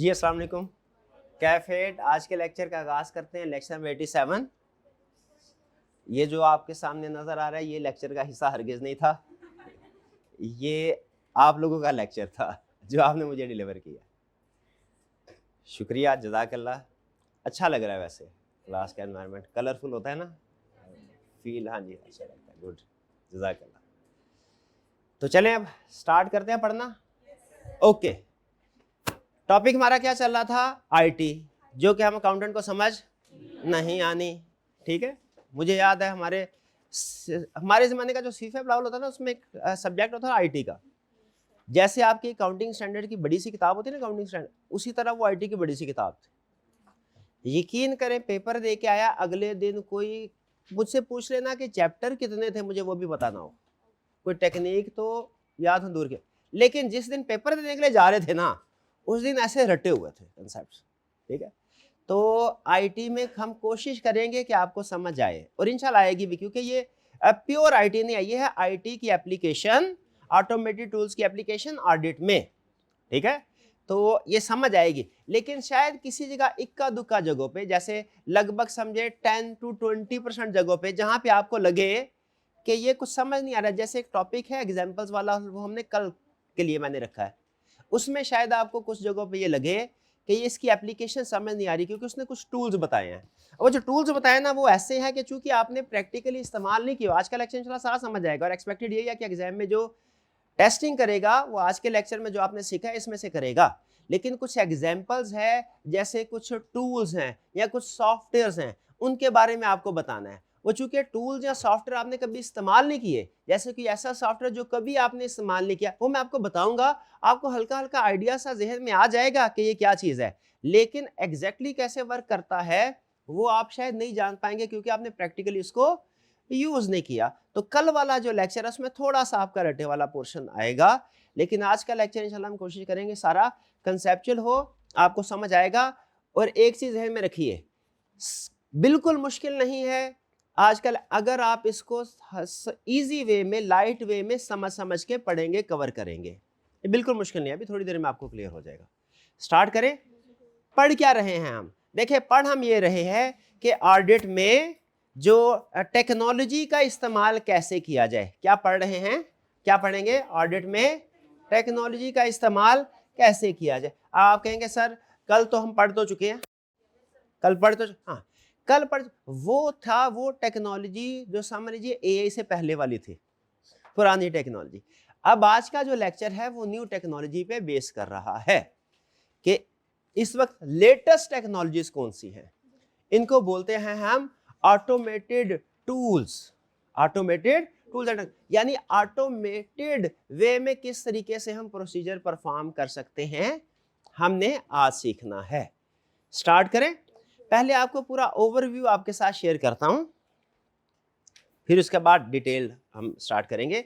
जी अस्सलाम वालेकुम। कैफेट आज के लेक्चर का आगाज़ करते हैं। Lecture number 87। ये जो आपके सामने नज़र आ रहा है ये लेक्चर का हिस्सा हरगिज़ नहीं था, ये आप लोगों का लेक्चर था जो आपने मुझे डिलीवर किया। शुक्रिया, जज़ाकल्लाह। अच्छा लग रहा है वैसे क्लास का एनवायरनमेंट, कलरफुल होता है ना फील। हाँ जी, अच्छा लगता है। गुड, जज़ाकल्लाह। तो चलें अब स्टार्ट करते हैं पढ़ना। ओके, टॉपिक हमारा क्या चल रहा था? आईटी, जो कि हम अकाउंटेंट को समझ नहीं आनी। ठीक है, मुझे याद है हमारे ज़माने का जो सीफेब लेवल होता है ना, उसमें एक सब्जेक्ट होता है आईटी का। जैसे आपकी अकाउंटिंग स्टैंडर्ड की बड़ी सी किताब होती है ना, अकाउंटिंग स्टैंडर्ड, उसी तरह वो आईटी की बड़ी सी किताब थी। यकीन करें, पेपर दे के आया, अगले दिन कोई मुझसे पूछ लेना कि चैप्टर कितने थे, मुझे वो भी पता ना हो, कोई टेक्निक तो याद हो दूर के। लेकिन जिस दिन पेपर देने के लिए जा रहे थे ना, उस दिन ऐसे रटे हुए थे कंसेप्ट। ठीक है, तो आईटी में हम कोशिश करेंगे कि आपको समझ आए, और इंशाल्लाह आएगी भी, क्योंकि ये प्योर आईटी नहीं है, ये है आईटी की एप्लीकेशन, ऑटोमेटेड टूल्स की एप्लीकेशन ऑडिट में। ठीक है, तो ये समझ आएगी। लेकिन शायद किसी जगह इक्का दुक्का जगहों पे, जैसे लगभग समझे 10 to 20% जगहों पे, जहां पे आपको लगे कि ये कुछ समझ नहीं आ रहा। जैसे एक टॉपिक है एग्जाम्पल्स वाला, वो हमने कल के लिए मैंने रखा है, उसमें शायद आपको कुछ जगहों पे ये लगे कि ये इसकी एप्लीकेशन समझ नहीं आ रही, क्योंकि उसने कुछ टूल्स बताए हैं। वो जो टूल्स बताए ना, वो ऐसे हैं कि चूंकि आपने प्रैक्टिकली इस्तेमाल नहीं किया। आज का लेक्चर इंशाल्लाह सारा समझ आएगा, और एक्सपेक्टेड यही है कि एग्जाम में जो टेस्टिंग करेगा वो आज के लेक्चर में जो आपने सीखा है इसमें से करेगा। लेकिन कुछ एग्जाम्पल्स है, जैसे कुछ टूल्स हैं या कुछ सॉफ्टवेयर्स हैं, उनके बारे में आपको बताना है। वो चूंकि टूल्स या सॉफ्टवेयर आपने कभी इस्तेमाल नहीं किए, जैसे कि ऐसा सॉफ्टवेयर जो कभी आपने इस्तेमाल नहीं किया, वो मैं आपको बताऊंगा, आपको हल्का हल्का आइडिया सा जहन में आ जाएगा कि ये क्या चीज है। लेकिन एग्जैक्टली कैसे वर्क करता है वो आप शायद नहीं जान पाएंगे, क्योंकि आपने प्रैक्टिकली उसको यूज नहीं किया। तो कल वाला जो लेक्चर है उसमें थोड़ा सा आपका रटे वाला पोर्शन आएगा, लेकिन आज का लेक्चर इंशाल्लाह हम कोशिश करेंगे सारा कंसेप्चुअल हो, आपको समझ आएगा। और एक चीज ध्यान में रखिए, बिल्कुल मुश्किल नहीं है आजकल, अगर आप इसको इजी वे में, लाइट वे में समझ के पढ़ेंगे, कवर करेंगे। ये बिल्कुल मुश्किल नहीं है, अभी थोड़ी देर में आपको क्लियर हो जाएगा। स्टार्ट करें। पढ़ क्या रहे हैं हम? देखिए, पढ़ हम ये रहे हैं कि ऑडिट में जो टेक्नोलॉजी का इस्तेमाल कैसे किया जाए। क्या पढ़ रहे हैं? क्या पढ़ेंगे? ऑडिट में टेक्नोलॉजी का इस्तेमाल कैसे किया जाए। आप कहेंगे सर कल तो हम पढ़ तो चुके हैं, कल पढ़ तो, हाँ कल पढ़, वो था वो टेक्नोलॉजी जो समझ लीजिए एआई से पहले वाली थी, पुरानी टेक्नोलॉजी। अब आज का जो लेक्चर है वो न्यू टेक्नोलॉजी पे बेस कर रहा है कि इस वक्त लेटेस्ट टेक्नोलॉजीज कौन सी हैं। इनको बोलते हैं हम ऑटोमेटेड टूल्स। ऑटोमेटेड टूल्स यानी ऑटोमेटेड वे में किस तरीके से हम प्रोसीजर परफॉर्म कर सकते हैं, हमने आज सीखना है। स्टार्ट करें। पहले आपको पूरा ओवरव्यू आपके साथ शेयर करता हूं, फिर उसके बाद डिटेल हम स्टार्ट करेंगे।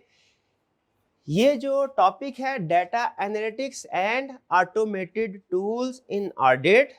ये जो टॉपिक है data analytics and automated tools in audit,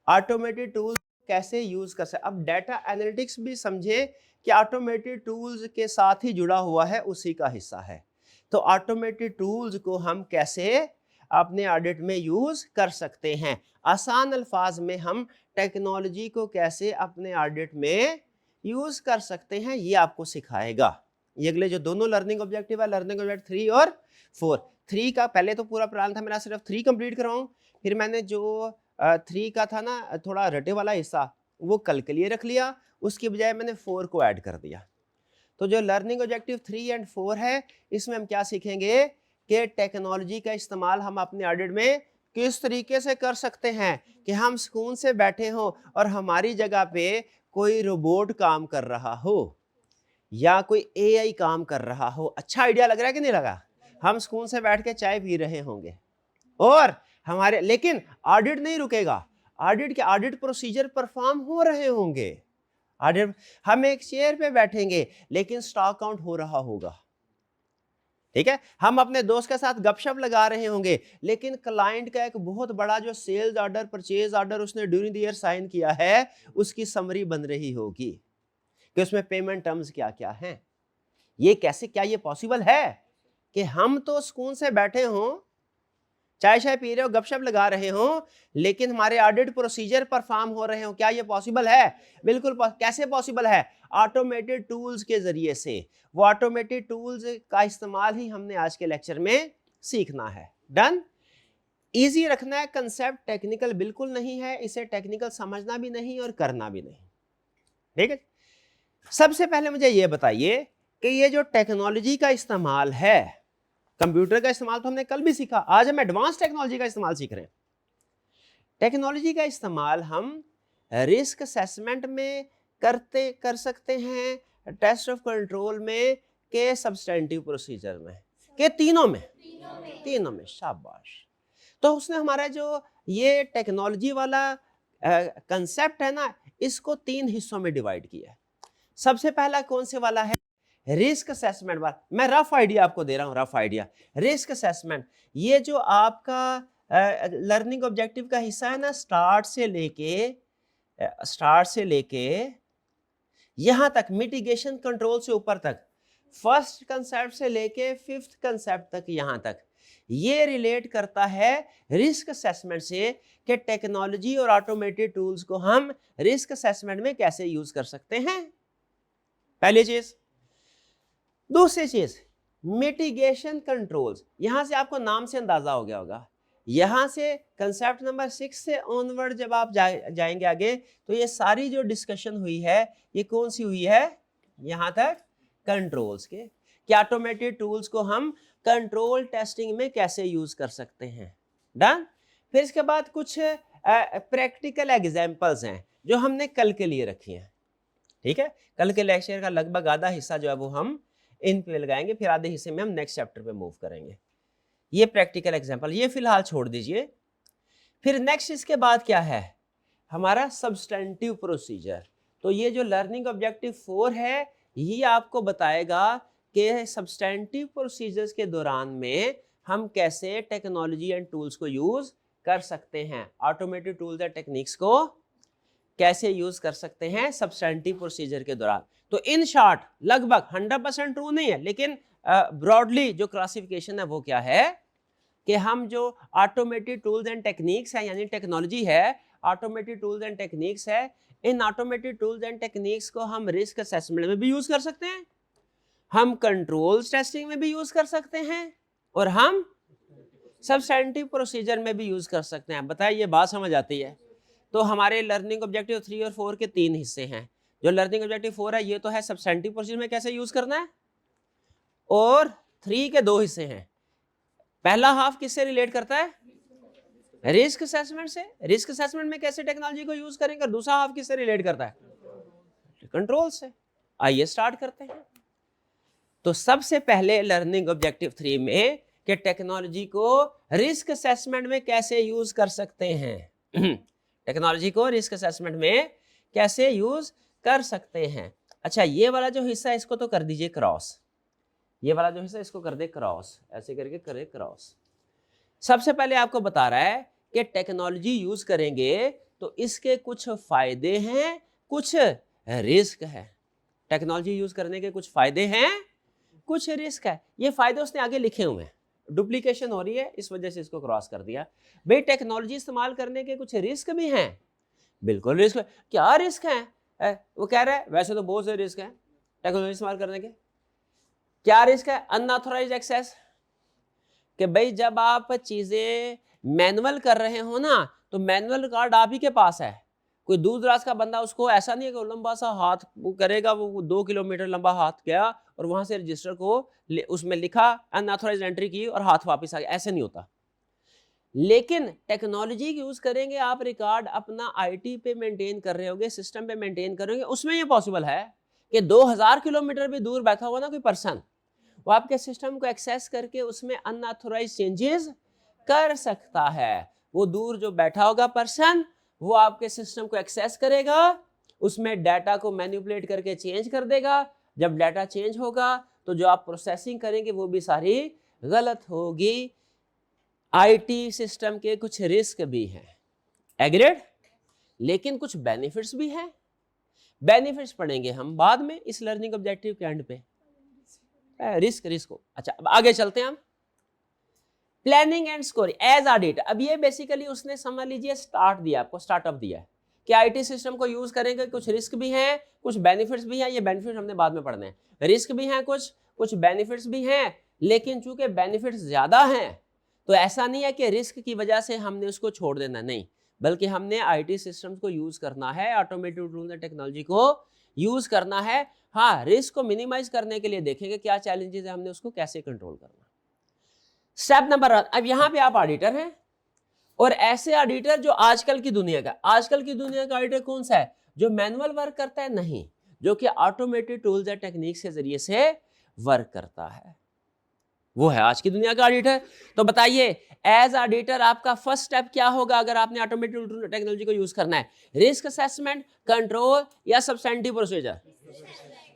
automated tools कैसे यूज कर सकते। अब डाटा एनालिटिक्स भी समझे कि ऑटोमेटेड टूल्स के साथ ही जुड़ा हुआ है, उसी का हिस्सा है। तो ऑटोमेटेड टूल्स को हम कैसे अपने ऑडिट में यूज कर सकते हैं, आसान अल्फाज में हम टेक्नोलॉजी को कैसे अपने ऑडिट में यूज कर सकते हैं, ये आपको सिखाएगा। ये अगले जो दोनों लर्निंग ऑब्जेक्टिव है, लर्निंग ऑब्जेक्टिव 3 और 4। 3 का पहले तो पूरा प्लान था मेरा सिर्फ 3 कंप्लीट कराऊं, फिर मैंने जो 3 का था ना थोड़ा रटे वाला हिस्सा, वो कल के लिए रख लिया, उसकी बजाय मैंने 4 को ऐड कर दिया। तो जो लर्निंग ऑब्जेक्टिव 3 एंड 4 है, इसमें हम क्या सीखेंगे कि टेक्नोलॉजी का इस्तेमाल हम अपने ऑडिट में किस तरीके से कर सकते हैं, कि हम सुकून से बैठे हों और हमारी जगह पे कोई रोबोट काम कर रहा हो या कोई एआई काम कर रहा हो। अच्छा आइडिया लग रहा है कि नहीं लगा? हम सुकून से बैठ के चाय पी रहे होंगे और हमारे, लेकिन ऑडिट नहीं रुकेगा, ऑडिट के ऑडिट प्रोसीजर परफॉर्म हो रहे होंगे। ऑडिट, हम एक चेयर पे बैठेंगे लेकिन स्टॉक काउंट हो रहा होगा। ठीक है, हम अपने दोस्त के साथ गपशप लगा रहे होंगे, लेकिन क्लाइंट का एक बहुत बड़ा जो सेल्स ऑर्डर, परचेज ऑर्डर उसने ड्यूरिंग द ईयर साइन किया है, उसकी समरी बन रही होगी कि उसमें पेमेंट टर्म्स क्या क्या हैं। ये कैसे, क्या ये पॉसिबल है कि हम तो सुकून से बैठे हों, चाय शाय पी रहे हो, गपशप लगा रहे हो, लेकिन हमारे ऑडिट प्रोसीजर परफॉर्म हो रहे हो। क्या ये पॉसिबल है? बिल्कुल। कैसे पॉसिबल है? ऑटोमेटेड टूल्स के जरिए से। वो ऑटोमेटेड टूल्स का इस्तेमाल ही हमने आज के लेक्चर में सीखना है। डन। इजी रखना है कंसेप्ट, टेक्निकल बिल्कुल नहीं है, इसे टेक्निकल समझना भी नहीं और करना भी नहीं। ठीक है। सबसे पहले मुझे ये बताइए कि ये जो टेक्नोलॉजी का इस्तेमाल है, कंप्यूटर का इस्तेमाल तो हमने कल भी सीखा, आज हम एडवांस टेक्नोलॉजी का इस्तेमाल सीख रहे हैं। टेक्नोलॉजी का इस्तेमाल हम रिस्क असेसमेंट में कर सकते हैं, टेस्ट ऑफ कंट्रोल में, के सब्सटेंटिव प्रोसीजर में, के तीनों में। शाबाश। तो उसने हमारा जो ये टेक्नोलॉजी वाला कंसेप्ट है ना, इसको 3 हिस्सों में डिवाइड किया है। सबसे पहला कौन से वाला है? रिस्क असेसमेंट वाला। मैं रफ आइडिया आपको दे रहा हूं, रफ आइडिया। रिस्क असेसमेंट, ये जो आपका लर्निंग ऑब्जेक्टिव का हिस्सा है ना, स्टार्ट से लेके यहां तक, मिटिगेशन कंट्रोल से ऊपर तक, फर्स्ट कंसेप्ट से लेके 5th कंसेप्ट तक, यहां तक ये रिलेट करता है रिस्क असेसमेंट से कि टेक्नोलॉजी और ऑटोमेटेड टूल्स को हम रिस्क असेसमेंट में कैसे यूज कर सकते हैं। पहली चीज। दूसरी चीज, मिटिगेशन कंट्रोल्स। यहां से आपको नाम से अंदाजा हो गया होगा, यहां से कंसेप्ट नंबर 6 से ऑनवर्ड जब आप जाएंगे आगे, तो ये सारी जो डिस्कशन हुई है, ये कौन सी हुई है? यहां तक कंट्रोल्स के, कि ऑटोमेटेड टूल्स को हम कंट्रोल टेस्टिंग में कैसे यूज कर सकते हैं। डन। फिर इसके बाद कुछ प्रैक्टिकल एग्जांपल्स हैं जो हमने कल के लिए रखी हैं। ठीक है। कल के लेक्चर का लगभग आधा हिस्सा जो है वो हम इन पे लगाएंगे, फिर आधे हिस्से में हम नेक्स्ट चैप्टर पे मूव करेंगे। ये प्रैक्टिकल एग्जांपल, ये फिलहाल छोड़ दीजिए। फिर नेक्स्ट इसके बाद क्या है? हमारा सब्सटेंटिव प्रोसीजर। तो ये जो लर्निंग ऑब्जेक्टिव 4 है, ये आपको बताएगा कि सब्सटेंटिव प्रोसीजर्स के दौरान में हम कैसे टेक्नोलॉजी एंड टूल्स को यूज कर सकते हैं, ऑटोमेटेड टूल्स एंड टेक्निक्स को कैसे यूज कर सकते हैं सब्सटेंटिव प्रोसीजर के दौरान। तो इन शॉर्ट, लगभग 100% ट्रू नहीं है, लेकिन ब्रॉडली जो क्लासिफिकेशन है वो क्या है कि हम जो ऑटोमेटेड टूल्स एंड टेक्निक्स है, यानी टेक्नोलॉजी है, ऑटोमेटेड टूल्स एंड टेक्निक्स है, in automated tools and techniques को हम रिस्क असेसमेंट में भी यूज कर सकते हैं, हम कंट्रोल्स टेस्टिंग में भी यूज कर सकते हैं, और हम सब्सटेंटिव प्रोसीजर में भी यूज कर सकते हैं। बताइए, ये बात समझ आती है? तो हमारे लर्निंग ऑब्जेक्टिव 3 और 4 के 3 हिस्से हैं। जो लर्निंग ऑब्जेक्टिव 4 है, ये तो है सब्सटेंटिव प्रोसीजर में कैसे यूज करना है, और 3 के 2 हिस्से हैं। पहला हाफ किससे रिलेट करता है? रिस्क असेसमेंट से। रिस्क असेसमेंट में कैसे टेक्नोलॉजी को यूज करेंगे। दूसरा हाफ किससे रिलेट करता है? कंट्रोल से। आइए स्टार्ट करते हैं। तो सबसे पहले लर्निंग ऑब्जेक्टिव 3 में कि टेक्नोलॉजी को रिस्क असेसमेंट में कैसे यूज कर सकते हैं। टेक्नोलॉजी को रिस्क असेसमेंट में कैसे यूज कर सकते हैं। अच्छा, ये वाला जो हिस्सा है इसको तो कर दीजिए क्रॉस, ये वाला जो हिस्सा इसको कर दे क्रॉस, ऐसे करके करे क्रॉस। सबसे पहले आपको बता रहा है कि टेक्नोलॉजी यूज करेंगे तो इसके कुछ फायदे हैं, कुछ रिस्क है। टेक्नोलॉजी यूज करने के कुछ फायदे हैं, कुछ रिस्क है। ये फायदे उसने आगे लिखे हुए हैं, डुप्लीकेशन हो रही है इस वजह से इसको क्रॉस कर दिया। भाई टेक्नोलॉजी इस्तेमाल करने के कुछ रिस्क भी हैं। बिल्कुल रिस्क। क्या रिस्क है? वो कह रहा है वैसे तो बहुत से रिस्क हैं टेक्नोलॉजी इस्तेमाल करने के। क्या रिस्क है? अनऑथराइज्ड एक्सेस, कि भाई जब आप चीजें मैनुअल कर रहे हो ना, तो मैनुअल कार्ड आप ही के पास है। कोई दूर दराज का बंदा, उसको ऐसा नहीं है कि वो लंबा सा हाथ वो करेगा, वो 2 किलोमीटर लंबा हाथ गया और वहां से रजिस्टर को उसमें लिखा, अनऑथराइज्ड एंट्री की और हाथ वापस आ गया, ऐसे नहीं होता। लेकिन टेक्नोलॉजी यूज करेंगे, आप रिकॉर्ड अपना आईटी पे मेंटेन कर रहे होगे, सिस्टम पे मेंटेन करोगे, उसमें ये पॉसिबल है कि 2000 किलोमीटर भी दूर बैठा हुआ ना कोई पर्सन, वो आपके सिस्टम को एक्सेस करके उसमें अनऑथराइज्ड चेंजेस कर सकता है। वो दूर जो बैठा होगा पर्सन, वो आपके सिस्टम को एक्सेस करेगा, उसमें डाटा को मैनिपुलेट करके चेंज कर देगा। जब डाटा चेंज होगा तो जो आप प्रोसेसिंग करेंगे वो भी सारी गलत होगी। आईटी सिस्टम के कुछ रिस्क भी हैं, एग्रीड, लेकिन कुछ बेनिफिट्स भी हैं। बेनिफिट्स पढ़ेंगे हम बाद में इस लर्निंग ऑब्जेक्टिव के एंड पे। रिस्क को। अच्छा, अब आगे चलते हैं हम। Planning and scoring as audit. अब ये बेसिकली उसने समझ लीजिए स्टार्ट दिया आपको, स्टार्टअप दिया है कि आईटी सिस्टम को यूज करेंगे, कुछ रिस्क भी हैं कुछ बेनिफिट्स भी हैं। ये बेनिफिट हमने बाद में पढ़ने हैं, रिस्क भी हैं कुछ बेनिफिट्स भी हैं, लेकिन चूंकि बेनिफिट्स ज्यादा हैं तो ऐसा नहीं है कि रिस्क की वजह से हमने उसको छोड़ देना, नहीं, बल्कि हमने आईटी सिस्टम्स को यूज करना है, ऑटोमेटेड टूल्स एंड टेक्नोलॉजी को यूज करना है। हाँ, रिस्क को मिनिमाइज करने के लिए देखेंगे क्या चैलेंजेस है, हमने उसको कैसे कंट्रोल करना। स्टेप नंबर 1, अब यहां पे आप ऑडिटर हैं और ऐसे ऑडिटर जो आजकल की दुनिया का ऑडिटर कौन सा है, जो मैनुअल वर्क करता है, नहीं, जो कि ऑटोमेटेड टूल्स एंड टेक्निक्स के जरिए से वर्क करता है, वो है आज की दुनिया का ऑडिटर। तो बताइए एज ऑडिटर आपका फर्स्ट स्टेप क्या होगा अगर आपने ऑटोमेटेड टेक्नोलॉजी को यूज करना है, रिस्क असेसमेंट, कंट्रोल या सब्सटेंटिव प्रोसीजर?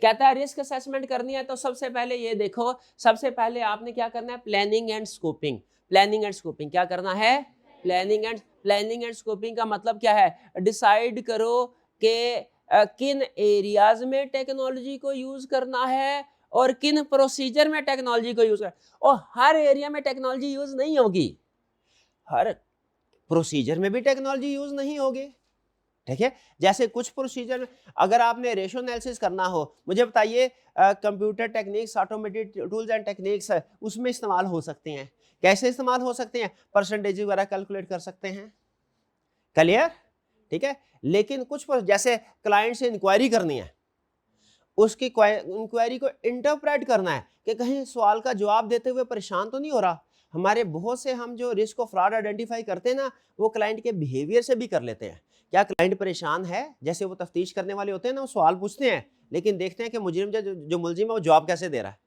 कहता है रिस्क असेसमेंट करनी है तो सबसे पहले ये देखो, सबसे पहले आपने क्या करना है, planning and scoping. Planning and scoping क्या करना है, प्लानिंग एंड स्कोपिंग का मतलब क्या है, डिसाइड करो कि किन एरियाज में टेक्नोलॉजी को यूज करना है और किन प्रोसीजर में टेक्नोलॉजी को यूज करना। और हर एरिया में टेक्नोलॉजी यूज नहीं होगी, हर प्रोसीजर में भी टेक्नोलॉजी यूज नहीं होगी, ठीक है। जैसे कुछ प्रोसीजर में अगर आपने रेशियो एनालिसिस करना हो, मुझे बताइए computer techniques, automated tools and techniques उसमें इस्तेमाल हो सकते हैं। कैसे इस्तेमाल हो सकते हैं, परसेंटेज वगैरह कैलकुलेट कर सकते हैं, क्लियर, ठीक है। लेकिन कुछ जैसे क्लाइंट से इंक्वायरी करनी है, उसकी इंक्वायरी को इंटरप्रेट करना है कि कहीं सवाल का जवाब देते हुए परेशान तो नहीं हो रहा। हमारे बहुत से हम जो रिस्क ऑफ फ्रॉड आइडेंटिफाई करते हैं ना, वो क्लाइंट के बिहेवियर से भी कर लेते हैं। क्या क्लाइंट परेशान है, जैसे वो तफ्तीश करने वाले होते हैं ना, वो सवाल पूछते हैं लेकिन देखते हैं कि मुजरिम जो मुलजिम है वो जवाब कैसे दे रहा है।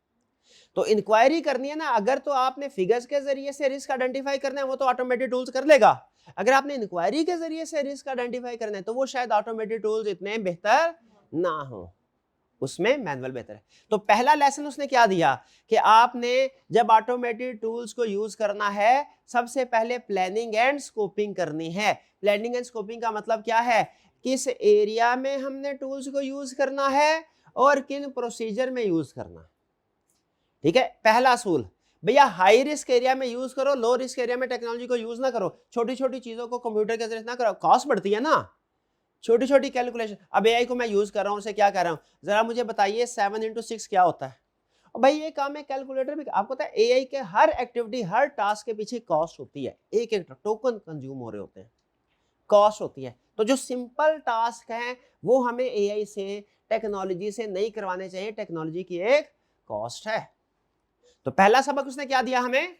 तो इंक्वायरी करनी है ना, अगर तो आपने फिगर्स के जरिए से रिस्क आइडेंटिफाई करना है वो तो ऑटोमेटेड टूल्स कर लेगा। अगर आपने इंक्वायरी के जरिए से रिस्क आइडेंटिफाई करना है तो वो शायद ऑटोमेटेड टूल्स इतने बेहतर ना हो, उसमें मैनुअल बेहतर है। तो पहला लेसन उसने क्या दिया कि आपने जब ऑटोमेटेड टूल्स को यूज करना है, सबसे पहले प्लानिंग एंड स्कोपिंग करनी है। प्लानिंग एंड स्कोपिंग का मतलब क्या है, किस एरिया में हमने टूल्स को यूज करना है और किन प्रोसीजर में यूज करना, ठीक है। पहला असूल, भैया हाई रिस्क एरिया में यूज करो, लो रिस्क एरिया में टेक्नोलॉजी को यूज ना करो। छोटी छोटी चीजों को कंप्यूटर के जरिए ना करो, कॉस्ट बढ़ती है ना, छोटी छोटी कैलकुलेशन। अब एआई को मैं यूज कर रहा हूं, उसे क्या कर रहा हूं, जरा मुझे बताइए 7 × 6 क्या होता है। और भाई ये काम है कैलकुलेटर भी, आपको पता है एआई के हर एक्टिविटी, हर टास्क के पीछे कॉस्ट होती है, एक एक टोकन कंज्यूम हो रहे होते हैं, कॉस्ट होती है। तो जो सिंपल टास्क है वो हमें एआई से, टेक्नोलॉजी से नहीं करवाने चाहिए, टेक्नोलॉजी की एक कॉस्ट है। तो पहला सबक उसने क्या दिया हमें,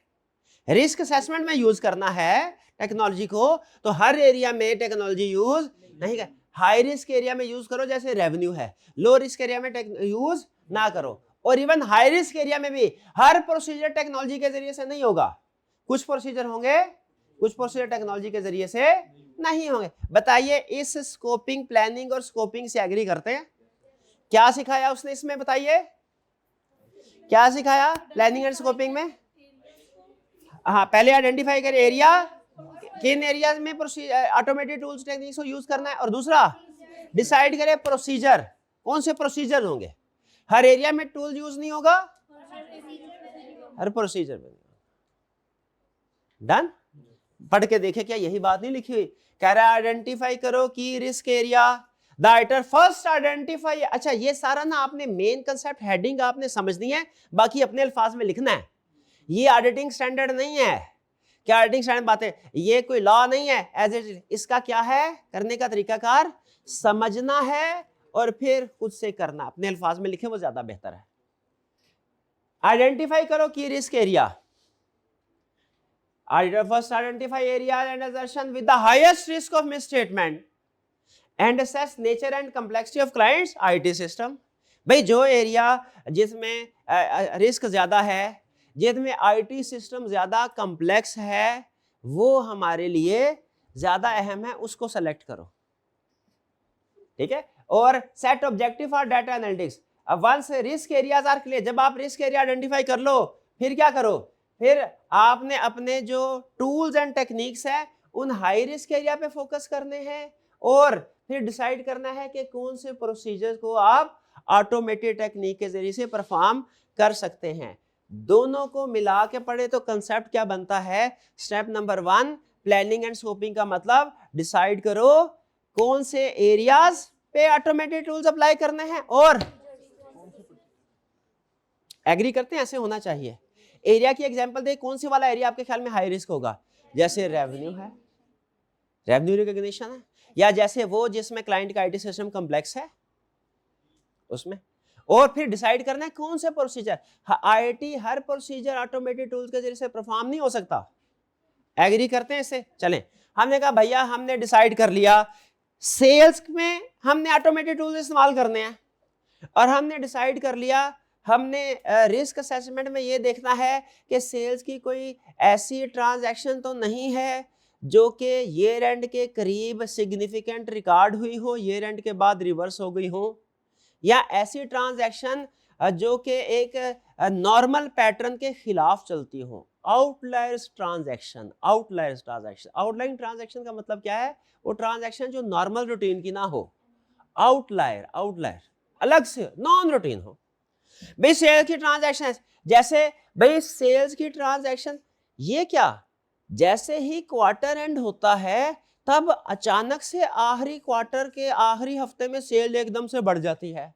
रिस्क असेसमेंट में यूज करना है टेक्नोलॉजी को, तो हर एरिया में टेक्नोलॉजी यूज नहीं कर, हाई रिस्क एरिया में यूज करो जैसे रेवेन्यू है, लो रिस्क एरिया में यूज ना करो। और इवन हाई रिस्क एरिया में भी हर प्रोसीजर टेक्नोलॉजी के जरिए से नहीं होगा, कुछ प्रोसीजर होंगे, कुछ प्रोसीजर टेक्नोलॉजी के जरिए से नहीं होंगे। बताइए इस स्कोपिंग, प्लानिंग और स्कोपिंग से एग्री करते हैं? क्या सिखाया उसने इसमें, बताइए क्या सिखाया प्लानिंग एंड स्कोपिंग में? हाँ, पहले आइडेंटिफाई करें एरिया, किन एरियाज में ऑटोमेटेड टूल्स टेक्निक्स को यूज करना है, और दूसरा डिसाइड करें प्रोसीजर, कौन से प्रोसीजर होंगे। हर एरिया में टूल यूज नहीं होगा, हर प्रोसीजर में। डन, पढ़ के देखे क्या यही बात नहीं लिखी हुई, कह रहा है आइडेंटिफाई करो की risk area, the writer first identify. अच्छा, ये सारा ना आपने मेन कंसेप्ट हेडिंग आपने समझनी है, बाकी अपने अल्फाज में लिखना है। ये ऑडिटिंग स्टैंडर्ड नहीं है, क्या ऑडिटिंग स्टैंडर्ड बातें, ये कोई लॉ नहीं है एज इट। इसका क्या है करने का तरीकाकार, समझना है और फिर खुद से करना, अपने अल्फाज में लिखे वो ज्यादा बेहतर है। आइडेंटिफाई करो की risk area, first identify area and assertion with the highest risk of misstatement and assess nature and complexity of clients IT system. भाई जो एरिया जिसमें रिस्क ज्यादा है, जिसमें आईटी सिस्टम ज्यादा कॉम्प्लेक्स है, वो हमारे लिए ज्यादा अहम है, उसको सेलेक्ट करो, ठीक है। और set objective for data analytics. अब once risk areas are clear, जब आप रिस्क एरिया आइडेंटिफाई कर लो, फिर क्या करो, फिर आपने अपने जो टूल्स एंड टेक्निक्स है उन हाई रिस्क एरिया पे फोकस करने हैं, और फिर डिसाइड करना है कि कौन से प्रोसीजर को आप ऑटोमेटेड टेक्निक के जरिए से परफॉर्म कर सकते हैं। दोनों को मिला के पढ़े तो कंसेप्ट क्या बनता है? Step number 1, planning and scoping का मतलब डिसाइड करो कौन से एरियाज पे ऑटोमेटेड टूल्स अप्लाई करने हैं और एग्री करते हैं ऐसे होना चाहिए। एरिया की एग्जांपल दे, कौन सी वाला एरिया आपके ख्याल में हाई रिस्क होगा? जैसे रेवेन्यू है, रेवेन्यू रिकॉग्निशन है, या जैसे वो जिसमें क्लाइंट का आईटी सिस्टम कॉम्प्लेक्स है उसमें। और फिर डिसाइड करना है कौन से procedure, IT her procedure automated tools के जरिए से परफॉर्म नहीं हो सकता। एग्री करते हैं इससे? चलें, हमने कहा भैया हमने डिसाइड कर लिया सेल्स में हमने ऑटोमेटेड टूल्स इस्तेमाल करने हैं, और हमने डिसाइड कर लिया हमने रिस्क असेसमेंट में ये देखना है कि सेल्स की कोई ऐसी ट्रांजैक्शन तो नहीं है जो कि ईयर एंड के करीब सिग्निफिकेंट रिकॉर्ड हुई हो, ईयर एंड के बाद रिवर्स हो गई हो, या ऐसी ट्रांजैक्शन जो कि एक नॉर्मल पैटर्न के खिलाफ चलती हो। Outliers transaction, outliers transaction, outline transaction का मतलब क्या है? वो ट्रांजैक्शन जो नॉर्मल रूटीन की ना हो। आउटलायर, आउटलायर अलग से नॉन रूटीन हो। भाई सेल्स की ट्रांजैक्शन, जैसे भाई सेल्स की ट्रांजैक्शन ये क्या, जैसे ही क्वार्टर एंड होता है तब अचानक से आखिरी क्वार्टर के आखिरी हफ्ते में सेल एकदम से बढ़ जाती है।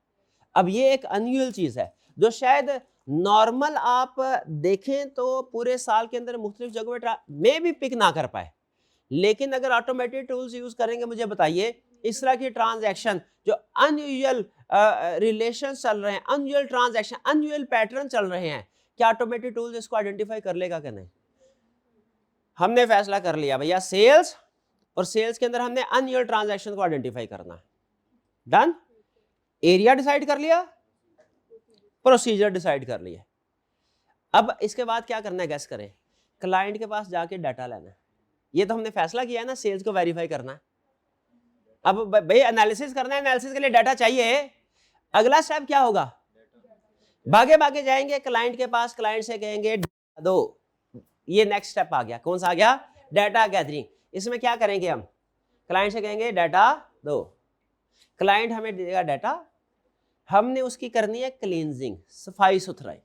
अब ये एक अनयूजुअल चीज है जो शायद नॉर्मल आप देखें तो पूरे साल के अंदर मुख्तलिफ जगहों में भी पिक ना कर पाए, लेकिन अगर ऑटोमेटेड टूल्स यूज करेंगे, मुझे बताइए इस तरह की ट्रांजैक्शन जो अनयूजुअल रिलेशन चल रहे हैं, अनयूजुअल ट्रांजैक्शन, अनयूजुअल पैटर्न चल रहे हैं, क्या ऑटोमेटेड टूल्स इसको आइडेंटिफाई कर लेगा कि नहीं? हमने फैसला कर लिया भैया सेल्स, और सेल्स के अंदर हमने अनयूजुअल ट्रांजैक्शन को आइडेंटिफाई करना है। डन। एरिया डिसाइड कर लिया, प्रोसीजर डिसाइड कर लिया। अब इसके बाद क्या करना है, गैस करें। क्लाइंट के पास जाके डाटा लेना है। ये तो हमने फैसला किया है ना, सेल्स को वेरीफाई करना है। अब भाई एनालिसिस करना है, एनालिसिस के लिए डाटा चाहिए। अगला स्टेप क्या होगा? भागे भागे जाएंगे क्लाइंट के पास, क्लाइंट से कहेंगे डाटा दो। ये नेक्स्ट स्टेप आ गया। कौन सा आ गया? Data gathering. इसमें क्या करेंगे हम? क्लाइंट से कहेंगे डाटा दो, क्लाइंट हमें देगा डाटा, हमने उसकी करनी है क्लींजिंग, सफाई सुथराई।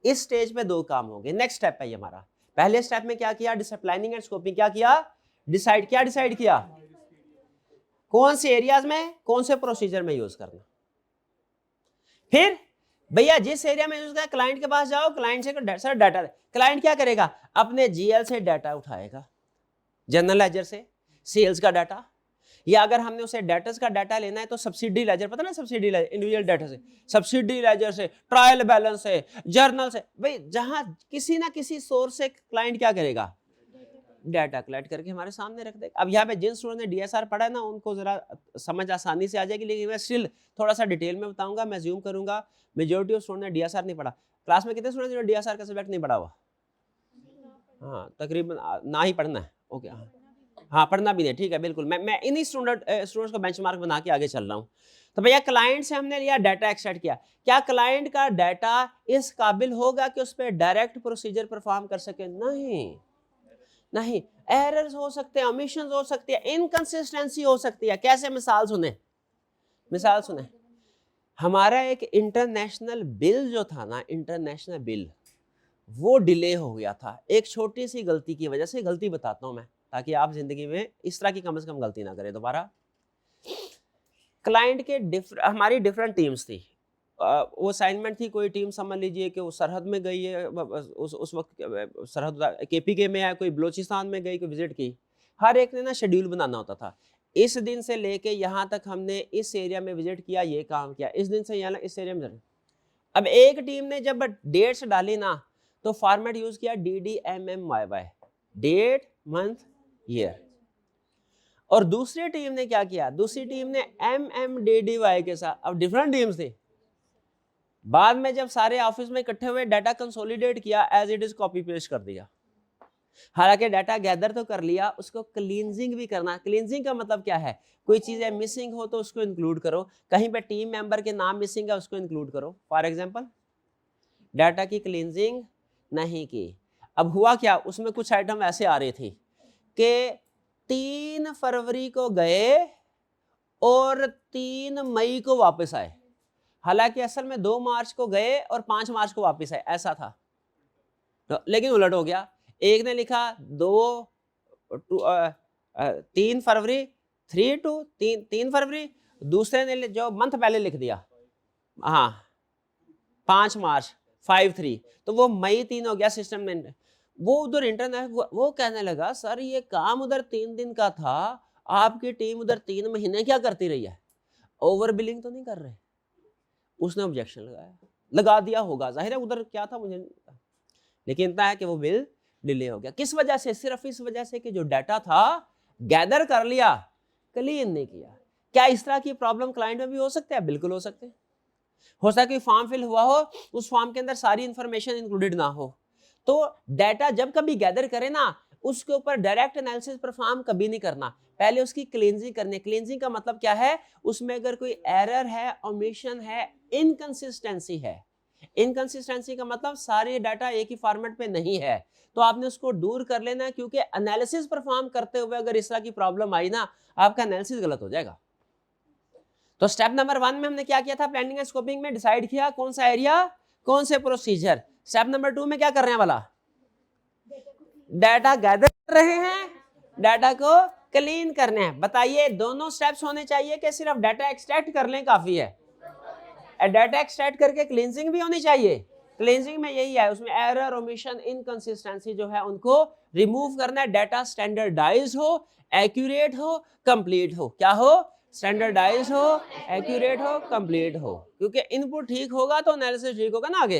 इस स्टेज पे दो काम होंगे। नेक्स्ट स्टेप है ये हमारा। पहले स्टेप में क्या किया? Disciplining and scoping. क्या किया? डिसाइड। क्या डिसाइड किया? कौन से एरियाज में, कौन से प्रोसीजर में यूज करना। फिर भैया जिस एरिया में यूज करना, क्लाइंट के पास जाओ, क्लाइंट से सर डाटा। क्लाइंट क्या करेगा? अपने जीएल से डाटा उठाएगा, जनरल लेजर से, सेल्स का डाटा, या अगर हमने उसे डेटर्स का डाटा लेना है तो सब्सिडी लेजर, पता ना सब्सिडी लेजर, इंडिविजुअल डाटा से, सब्सिडी लेजर से, ट्रायल बैलेंस से, जर्नल से, भाई जहां किसी ना किसी सोर्स से क्लाइंट क्या करेगा? डाटा कलेक्ट करके हमारे सामने रख देगा। अब यहाँ पे जिन स्टूडेंट ने डीएसआर पढ़ा है ना, उनको जरा समझ आसानी से आ जाएगी, लेकिन मैं स्टिल थोड़ा सा डिटेल में बताऊंगा। मैं ज्यूम करूंगा मेजोरिटी ऑफ स्टूडेंट ने डीएसआर नहीं पढ़ा। क्लास में कितने स्टूडेंट ने डीएसआर का सब्जेक्ट नहीं पढ़ा हुआ? हाँ, तकरीबन ना ही पढ़ना है। ओके, हाँ पढ़ना भी नहीं, ठीक है, बिल्कुल। मैं इन्हीं स्टूडेंट्स को बेंचमार्क बना के आगे चल रहा हूँ। तो भैया क्लाइंट से हमने लिया डाटा, एक्सट्रैक्ट किया। क्या क्लाइंट का डाटा इस काबिल होगा कि उस पर डायरेक्ट प्रोसीजर परफॉर्म कर सके? नहीं, नहीं। एरर्स हो सकते हैं, ओमिशंस हो सकती है, इनकंसिस्टेंसी हो सकती है। कैसे? मिसाल सुने, मिसाल सुने। हमारा एक इंटरनेशनल बिल जो था ना, इंटरनेशनल बिल, वो डिले हो गया था एक छोटी सी गलती की वजह से। गलती बताता हूं मैं ताकि आप जिंदगी में इस तरह की कम से कम गलती ना करें दोबारा। क्लाइंट के हमारी डिफरेंट टीम्स थी। वो असाइनमेंट थी, कोई टीम समझ लीजिए कि वो सरहद में गई है, उस वक्त सरहद केपीके में है, कोई बलोचिस्तान में गई, कोई विजिट की। हर एक ने ना शेड्यूल बनाना होता था। इस दिन से लेके यहाँ तक हमने इस एरिया में विजिट किया, ये काम किया, इस दिन से यहाँ इस एरिया में। अब एक टीम ने जब डेट्स डाली ना, तो फॉर्मेट यूज किया DDMMYY, डेट मंथ ईयर। और दूसरी टीम ने क्या किया? दूसरी टीम ने MMDDY के साथ। अब डिफरेंट टीम्स थी। बाद में जब सारे ऑफिस में इकट्ठे हुए, डाटा कंसोलिडेट किया, as it is copy paste कर दिया। हालांकि डाटा गैदर तो कर लिया, उसको क्लींजिंग भी करना। क्लींजिंग का मतलब क्या है? कोई चीजें मिसिंग हो तो उसको इंक्लूड करो, कहीं पे टीम मेंबर के नाम मिसिंग है उसको इंक्लूड करो। फॉर एग्जांपल डाटा की क्लींजिंग नहीं की। अब हुआ क्या? उसमें कुछ आइटम ऐसे आ रहे थे कि 3 फरवरी को गए और 3 मई को वापस आए। हालांकि असल में 2 मार्च को गए और 5 मार्च को वापस आए, ऐसा था। तो लेकिन उलट हो गया, एक ने लिखा 3 फरवरी 3 फरवरी, दूसरे ने जो मंथ पहले लिख दिया, हाँ 5 मार्च 5-3, तो वो मई 3 हो गया सिस्टम में। वो उधर इंटरनेट वो कहने लगा सर ये काम उधर 3 दिन का था, आपकी टीम उधर 3 महीने क्या करती रही है, ओवर बिलिंग तो नहीं कर रहे। उसने ऑब्जेक्शन लगा दिया होगा, जाहिर है उधर क्या था मुझे नहीं पता, लेकिन इतना है कि वो बिल डिले हो गया। किस वजह से? सिर्फ इस वजह से कि जो डाटा था गैदर कर लिया, क्लीन नहीं किया। क्या इस तरह की प्रॉब्लम क्लाइंट में भी हो सकते हैं? बिल्कुल हो सकते हैं। हो सकता है कि फॉर्म फिल हुआ हो, उस फॉर्म के अंदर सारी इंफॉर्मेशन इंक्लूडेड ना हो, तो डाटा जब कभी गैदर करे ना, उसके ऊपर डायरेक्ट एनालिसिस परफॉर्म कभी नहीं करना, पहले उसकी क्लींजिंग करनी। क्लींजिंग का मतलब क्या है? उसमें अगर कोई एरर है, ओमिशन है, इनकंसिस्टेंसी है, इनकंसिस्टेंसी का मतलब सारे डाटा एक ही फॉर्मेट पे नहीं है, तो आपने उसको दूर कर लेना है, क्योंकि एनालिसिस परफॉर्म करते हुए अगर इस तरह की प्रॉब्लम आई ना, आपका एनालिसिस गलत हो जाएगा। तो स्टेप नंबर 1 में हमने क्या किया था? प्लानिंग एंड स्कोपिंग में डिसाइड किया कौन सा एरिया, कौन से प्रोसीजर। स्टेप नंबर 2 में क्या कर रहे हैं वाला? डाटा गैदर कर रहे हैं, डाटा को क्लीन करने हैं। बताइए दोनों स्टेप्स होने चाहिए कि सिर्फ डाटा एक्सट्रैक्ट कर लें काफी है? डाटा एक्सट्रैक्ट करके क्लींजिंग भी होनी चाहिए। क्लींजिंग में यही है, उसमें एरर, ओमिशन, इनकंसिस्टेंसी जो है उनको रिमूव करना है। डाटा स्टैंडर्डाइज हो, एक्यूरेट हो, कंप्लीट हो। क्या हो? स्टैंडर्डाइज हो, एक्यूरेट हो, कंप्लीट हो, क्योंकि इनपुट ठीक होगा तो एनालिसिस ठीक होगा ना आगे।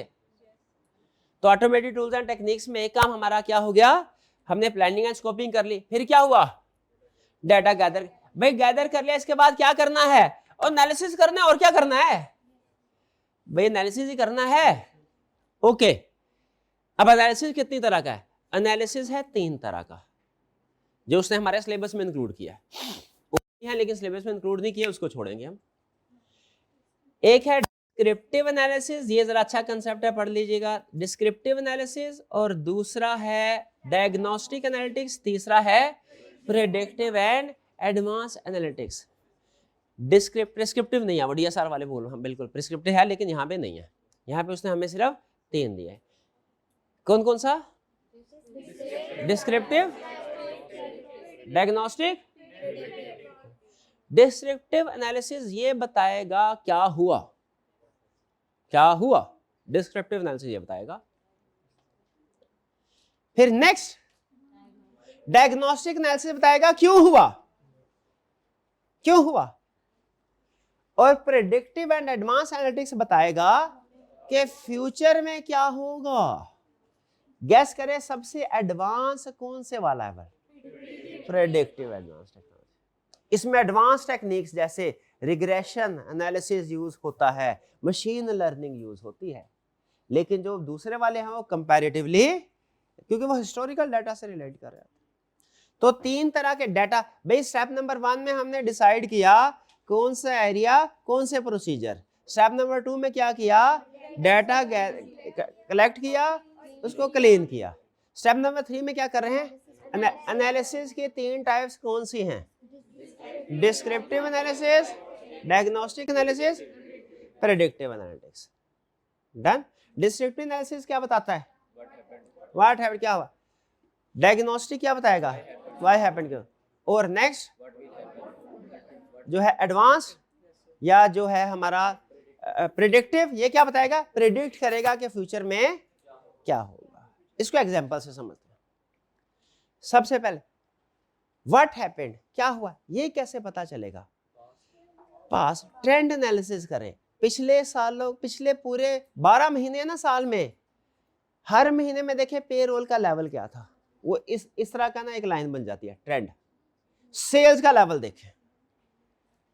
तो ऑटोमेटेड टूल्स एंड टेक्निक्स में एक काम हमारा क्या हो गया? हमने प्लानिंग एंड स्कोपिंग कर ली। फिर क्या हुआ? Data gather. भाई गैदर कर लिया, इसके बाद क्या करना है? और एनालिसिस करना है। और क्या करना है भाई? एनालिसिस ही करना है। ओके, अब एनालिसिस कितनी तरह का है? एनालिसिस है 3 तरह का, जो उसने हमारे सिलेबस में इंक्लूड किया है, लेकिन सिलेबस में इंक्लूड नहीं किया, उसको छोड़ेंगे हम। एक है डिस्क्रिप्टिव एनालिसिस, ये जरा अच्छा कंसेप्ट है, पढ़ लीजिएगा। Descriptive analysis. और दूसरा है डायग्नोस्टिक एनालिटिक्स। तीसरा है predictive and advance analytics. Prescriptive नहीं है, वो डीएसआर वाले बोल रहे हैं, बिल्कुल प्रिस्क्रिप्टिव है, लेकिन यहाँ पे नहीं है। यहाँ पे उसने हमें सिर्फ 3 दिए है। कौन कौन सा? Descriptive, diagnostic. डिस्क्रिप्टिव एनालिसिस ये बताएगा क्या हुआ, क्या हुआ। डिस्क्रिप्टिव एनालिसिस ये बताएगा। फिर नेक्स्ट डायग्नोस्टिक एनालिसिस बताएगा क्यों हुआ, क्यों हुआ। और प्रेडिक्टिव एंड एडवांस एनालिटिक्स बताएगा कि फ्यूचर में क्या होगा। गैस करें सबसे एडवांस कौन से वाला है? Predictive advance technology. इसमें एडवांस टेक्निक्स जैसे रिग्रेशन एनालिसिस यूज होता है, मशीन लर्निंग यूज होती है। लेकिन जो दूसरे वाले हैं वो कंपैरेटिवली, क्योंकि वो हिस्टोरिकल डाटा से रिलेट कर रहे हैं। तो 3 तरह के डाटा। भाई स्टेप नंबर 1 में हमने डिसाइड किया कौन सा एरिया, कौन से प्रोसीजर। स्टेप नंबर 2 में क्या किया? डाटा कलेक्ट किया, उसको क्लीन किया। स्टेप नंबर 3 में क्या कर रहे हैं? एनालिसिस के 3 टाइप्स कौन सी हैं? Descriptive analysis, diagnostic analysis, predictive analytics. Done. Descriptive analysis क्या बताता है? व्हाट हैपेंड, क्या हुआ। डायग्नोस्टिक क्या बताएगा? व्हाई हैपेंड, क्यों। और नेक्स्ट जो है एडवांस या जो है हमारा प्रेडिक्टिव, ये क्या बताएगा? प्रेडिक्ट करेगा कि फ्यूचर में क्या होगा। इसको एग्जांपल से समझते हैं। सबसे पहले व्हाट हैपेंड, क्या हुआ, ये कैसे पता चलेगा? पास ट्रेंड एनालिसिस करें। पिछले सालों, पिछले पूरे 12 महीने ना साल में, हर महीने में देखें पेरोल का लेवल क्या था। वो इस तरह का ना एक लाइन बन जाती है, ट्रेंड। सेल्स का लेवल देखें,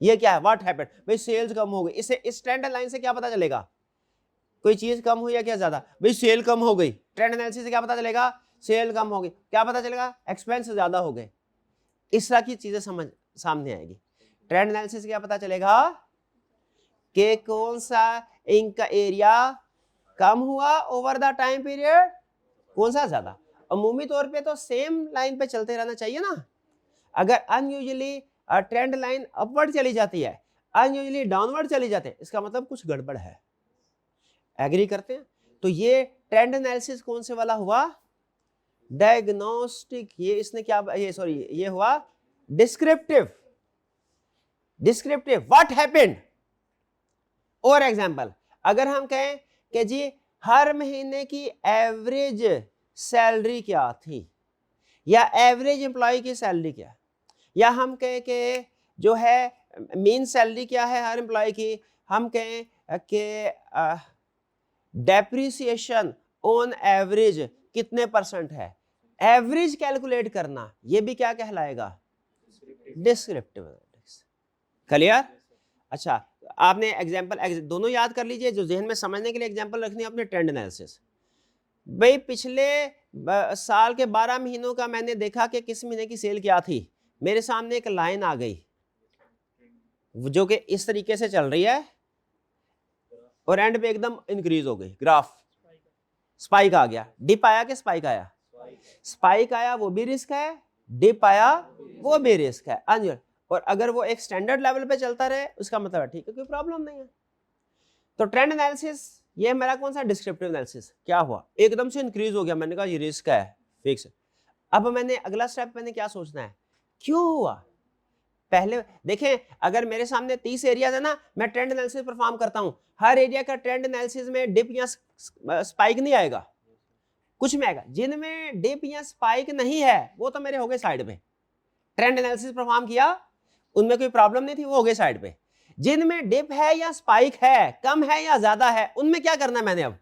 ये क्या है? व्हाट हैपेंड, भाई सेल्स कम हो गई। इसे इस ट्रेंड लाइन से क्या पता चलेगा? कोई चीज कम हुई या क्या ज्यादा? भाई सेल कम हो गई। ट्रेंड एनालिसिस से क्या पता चलेगा? सेल कम हो गई। क्या पता चलेगा? एक्सपेंस ज्यादा हो गए। इस तरह की चीजें समझ सामने आएगी। ट्रेंड एनालिसिस से क्या पता चलेगा कि कौन सा इनका एरिया कम हुआ ओवर द टाइम पीरियड, कौन सा ज्यादा। अमूमी तौर पे तो सेम लाइन पे चलते रहना चाहिए ना। अगर अनयूजुअली ट्रेंड लाइन अपवर्ड चली जाती है, अनयूजुअली डाउनवर्ड चली जाती है, इसका मतलब कुछ गड़बड़ है। एग्री करते हैं? तो ये ट्रेंड एनालिसिस कौन से वाला हुआ, डायग्नोस्टिक। ये इसने क्या, ये सॉरी ये हुआ डिस्क्रिप्टिव। Descriptive what happened. और एग्जांपल, अगर हम कहें कि जी हर महीने की एवरेज सैलरी क्या थी, या एवरेज एम्प्लॉय की सैलरी क्या, या हम कहें कि जो है मीन सैलरी क्या है हर एम्प्लॉय की, हम कहें कि डेप्रिसिएशन ऑन एवरेज कितने परसेंट है, एवरेज कैलकुलेट करना, ये भी क्या कहलाएगा, डिस्क्रिप्टिव एनालिटिक्स। क्लियर? अच्छा, आपने एग्जांपल दोनों याद कर लीजिए, जो जहन में समझने के लिए एग्जांपल रखनी है आपने ट्रेंड एनालिसिस। भाई पिछले साल के 12 महीनों का मैंने देखा कि किस महीने की सेल क्या थी, मेरे सामने एक लाइन आ गई जो कि इस तरीके से चल रही है और एंड पे एकदम इंक्रीज हो गई, ग्राफ स्पाइक आ गया। डिप आया कि स्पाइक आया, स्पाइक आया वो भी रिस्क है, डिप आया वो भी रिस्क है। और अगर वो एक स्टैंडर्ड लेवल पे चलता रहे उसका मतलब है ठीक है, कोई प्रॉब्लम नहीं है। तो ट्रेंड एनालिसिस ये मेरा कौन सा, डिस्क्रिप्टिव एनालिसिस। क्या हुआ, एकदम से इंक्रीज हो गया, मैंने कहा ये रिस्क है, फिक्स। अब मैंने अगला स्टेप मैंने क्या सोचना है, क्यों हुआ। पहले देखें, अगर मेरे सामने 30 एरियाज है ना, मैं ट्रेंड एनालिसिस परफॉर्म करता हूं, हर एरिया का ट्रेंड एनालिसिस में डिप या स्पाइक नहीं आएगा, कुछ में आएगा। जिनमें डिप या स्पाइक नहीं है वो तो मेरे हो गए साइड पे, ट्रेंड एनालिसिस परफॉर्म किया उनमें कोई प्रॉब्लम नहीं थी, वो हो गए साइड पे। जिनमें डिप है या स्पाइक है, कम है या ज्यादा है, उनमें क्या करना है, मैंने अब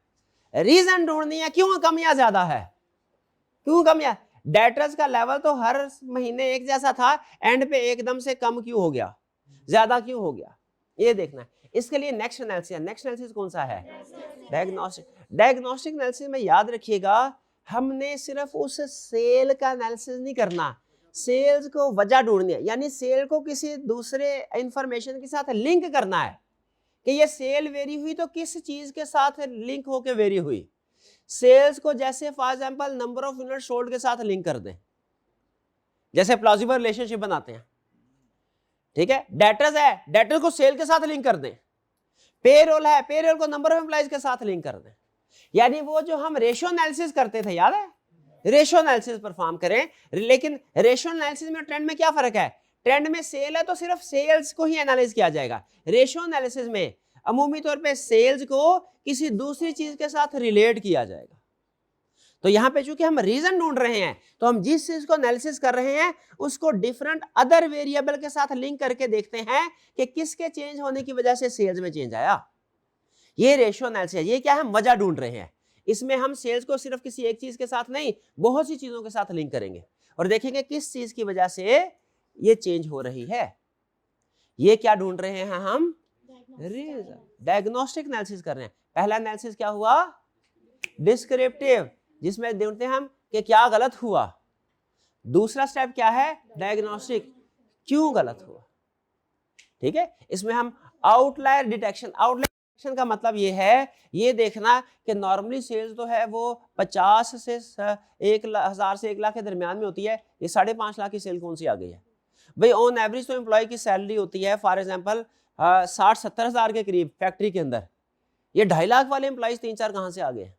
रीजन ढूंढनी है क्यों कम या ज्यादा है, क्यों कम या। डेटर्स का लेवल तो हर महीने एक जैसा था, एंड पे एकदम से कम क्यों हो गया, ज्यादा क्यों हो गया, ये देखना है। इसके लिए नेक्स्ट एनालिसिस, नेक्स्ट एनालिसिस कौन सा है, डायग्नोस्टिक। डायग्नोस्टिक एनालिसिस में याद रखिएगा, हमने सिर्फ उस सेल का एनालिसिस नहीं करना, सेल्स को वजह ढूंढनी है, यानी सेल को किसी दूसरे इंफॉर्मेशन के साथ लिंक करना है कि ये सेल वेरी हुई तो किस चीज के साथ लिंक होके वेरी हुई। सेल्स को जैसे for example number of unit sold के साथ लिंक कर दें, जैसे प्लॉजिबल रिलेशनशिप बनाते हैं, ठीक है। डेटर्स है, डेटर को सेल के साथ लिंक कर दें। पेरोल है, पेरोल को नंबर ऑफ एम्प्लॉइज के साथ लिंक कर दें। यानी वो जो हम रेशियो एनालिसिस करते थे, याद है, रेशियो एनालिसिस परफॉर्म करें। लेकिन रेशियो एनालिसिस में ट्रेंड में क्या फर्क है, ट्रेंड में सेल है तो सिर्फ सेल्स को ही एनालाइज किया जाएगा। रेशियो एनालिसिस में अमूमी तौर पे सेल्स को किसी दूसरी चीज के साथ रिलेट किया जाएगा। तो यहां पे चूंकि हम रीजन ढूंढ रहे हैं, तो हम जिस चीज को एनालिसिस कर रहे हैं उसको डिफरेंट अदर वेरिएबल के साथ लिंक करके देखते हैं कि किसके चेंज होने की वजह से सेल्स में चेंज आया। ये रेशियो एनालिसिस है, ये क्या हम वजह ढूंढ रहे हैं। इसमें हम सेल्स को सिर्फ किसी एक चीज के साथ नहीं, बहुत सी चीजों के साथ लिंक करेंगे और देखेंगे किस चीज की वजह से ये चेंज हो रही है। ये क्या ढूंढ रहे हैं हम, रीजन। डायग्नोस्टिक एनालिसिस कर रहे हैं। पहला एनालिसिस क्या हुआ, डिस्क्रिप्टिव, जिसमें ढूंढते हैं हम कि क्या गलत हुआ। दूसरा स्टेप क्या है, डायग्नोस्टिक, क्यों गलत हुआ, ठीक है। इसमें हम आउटलायर डिटेक्शन, आउटलायर डिटेक्शन का मतलब ये है, ये देखना कि नॉर्मली सेल्स तो है वो 50 से 1,000 से 1 लाख के दरमियान में होती है, ये 5.5 लाख की सेल कौन सी आ गई है भाई। ऑन एवरेज तो एम्प्लॉय की सैलरी होती है फॉर एग्जांपल 60-70 हज़ार के करीब फैक्ट्री के अंदर, ये 2.5 लाख वाले एम्प्लॉयज 3-4 कहां से आ गए।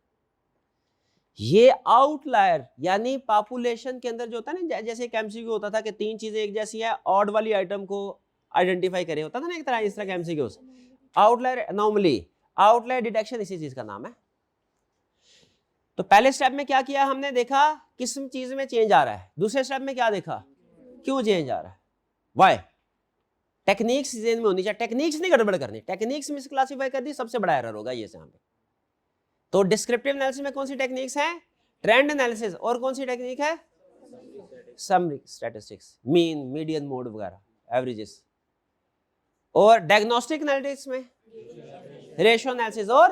ये आउटलायर, यानी पॉपुलेशन के अंदर जो होता है ना, जैसे एक एमसीक्यू होता था कि 3 चीजें एक जैसी है, ऑड वाली आइटम को आइडेंटिफाई करे, होता था ना एक तरह, इस तरह का MCQ. Outlier anomaly, outlier detection इसी चीज का नाम है। तो पहले स्टेप में क्या किया हमने, देखा किस चीज में चेंज आ रहा है। दूसरे स्टेप में क्या देखा, क्यों चेंज आ रहा है, व्हाई। टेक्निक्स में होनी चाहिए, टेक्निक्स नहीं गड़बड़ करनी, टेक्निक्स मिस क्लासिफाई कर दी सबसे बड़ा एरर होगा ये यहाँ पे। तो डिस्क्रिप्टिव एनालिसिस में कौन सी टेक्निक्स है, ट्रेंड एनालिसिस, और कौन सी टेक्निक है, summary statistics, mean median mode वगैरह, एवरेजेस। और डायग्नोस्टिक एनालिटिक्स में रेशियो एनालिसिस और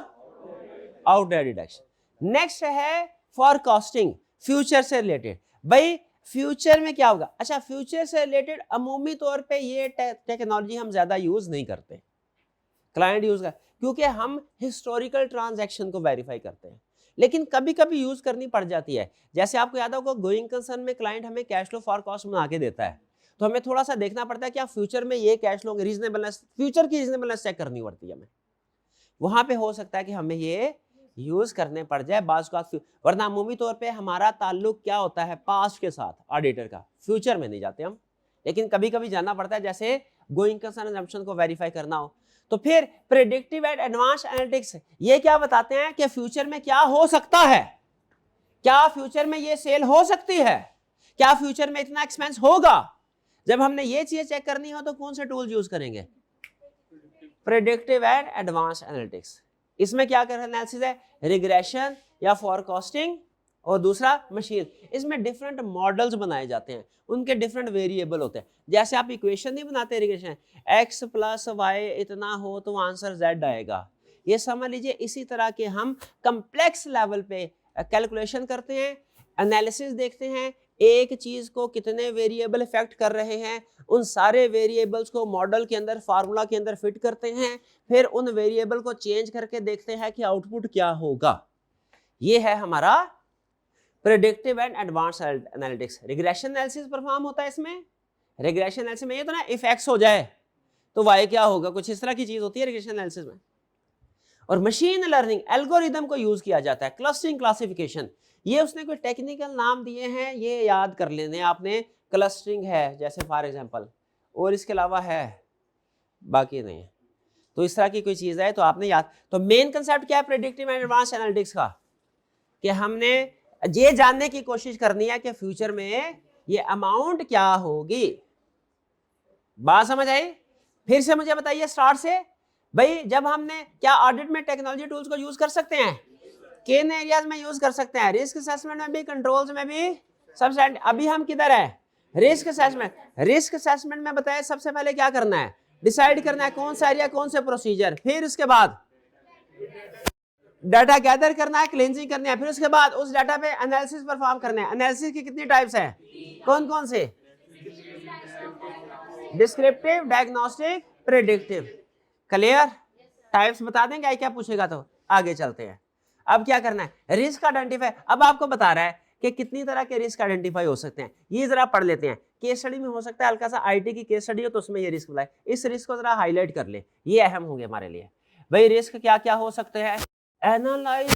आउटलायर डिटेक्शन। नेक्स्ट है फॉरकास्टिंग, फ्यूचर से रिलेटेड। भाई फ्यूचर में क्या होगा, अच्छा फ्यूचर से रिलेटेड अमूमी तौर पे ये टेक्नोलॉजी हम ज्यादा यूज नहीं करते, क्लाइंट यूज कर, क्योंकि हम हिस्टोरिकल ट्रांजैक्शन को वेरीफाई करते हैं। लेकिन कभी कभी यूज करनी पड़ जाती है, जैसे आपको याद होगा गोइंग कंसर्न में क्लाइंट हमें कैश फ्लो फॉरकास्ट बना के देता है, तो हमें थोड़ा सा देखना पड़ता है क्या फ्यूचर में ये कैश फ्लो रीजनेबलनेस, फ्यूचर की रीजनेबलनेस चेक करनी पड़ती है हमें। वहां पे हो सकता है कि हमें ये यूज करने पड़ जाए बाज का, वरना अमूमी तौर पे हमारा ताल्लुक क्या होता है पास्ट के साथ ऑडिटर का, फ्यूचर में नहीं जाते हम, लेकिन कभी कभी जाना पड़ता है जैसे गोइंग कंसर्न असम्पशन को वेरीफाई करना हो। तो फिर प्रेडिक्टिव एंड एडवांस एनालिटिक्स ये क्या बताते हैं कि फ्यूचर में क्या हो सकता है, क्या फ्यूचर में ये सेल हो सकती है, क्या फ्यूचर में इतना एक्सपेंस होगा। जब हमने ये चीजें चेक करनी हो तो कौन से टूल यूज करेंगे, प्रेडिक्टिव एंड एडवांस एनालिटिक्स। इसमें क्या कर एनालिसिस है, रिग्रेशन या फॉरकास्टिंग, और दूसरा मशीन। इसमें डिफरेंट मॉडल्स बनाए जाते हैं, उनके डिफरेंट वेरिएबल होते हैं। जैसे आप इक्वेशन नहीं बनाते रिग्रेशन, x प्लस वाई इतना हो तो आंसर z आएगा, ये समझ लीजिए। इसी तरह के हम कम्प्लेक्स लेवल पे कैलकुलेशन करते हैं, एनालिसिस देखते हैं, एक चीज को कितने वेरिएबल इफेक्ट कर रहे हैं, उन सारे वेरिएबल्स को मॉडल के अंदर फार्मूला के अंदर फिट करते हैं, फिर उन वेरिएबल को चेंज करके देखते हैं कि आउटपुट क्या होगा। ये है हमारा predictive and advance analytics. Regression analysis perform होता है इसमें। रिग्रेशन एनालिसिस में ये तो ना इफ एक्स हो जाए तो वाई क्या होगा, कुछ इस तरह की चीज होती है रिग्रेशन एनालिसिस में। और मशीन लर्निंग एल्गोरिदम को यूज किया जाता है, क्लस्टरिंग क्लासिफिकेशन। ये उसने कोई टेक्निकल नाम दिए हैं, ये याद कर लेने आपने। क्लस्टरिंग है जैसे फॉर एग्जांपल, और इसके अलावा है, बाकी नहीं है। तो इस तरह की कोई चीज है तो आपने याद। तो मेन कंसेप्ट क्या है प्रेडिक्टिव एंड एडवांस एनालिटिक्स का, कि हमने ये जानने की कोशिश करनी है कि फ्यूचर में ये अमाउंट क्या होगी। बात समझ आई? फिर से मुझे बताइए स्टार्ट से भाई, जब हमने क्या ऑडिट में टेक्नोलॉजी टूल्स को यूज कर सकते हैं, किन एरियाज में यूज कर सकते हैं, रिस्क असेसमेंट में भी, कंट्रोल्स में भी, सब। अभी हम किधर है, रिस्क असेसमेंट। रिस्क असेसमेंट में बताया सबसे पहले क्या करना है, डिसाइड करना है कौन सा एरिया कौन से प्रोसीजर, फिर उसके बाद डाटा गैदर करना है, क्लींजिंग करनी है, फिर उसके बाद उस डाटा पे एनालिसिस परफॉर्म करना है। एनालिसिस की कितनी टाइप्स हैं, कौन कौन से, descriptive, diagnostic, predictive. Clear? Types बता दें क्या क्या पूछेगा तो आगे चलते हैं। अब क्या करना है, रिस्क आइडेंटिफाई। अब आपको बता रहा है कि कितनी तरह के रिस्क आइडेंटिफाई हो सकते हैं, ये जरा पढ़ लेते हैं। केस स्टडी में हो सकता है हल्का सा आईटी की केस स्टडी हो तो उसमें ये रिस्क बताए, इस रिस्क को जरा हाईलाइट कर ले, ये अहम होंगे हमारे लिए। भाई रिस्क क्या क्या हो सकते हैं, एनालाइज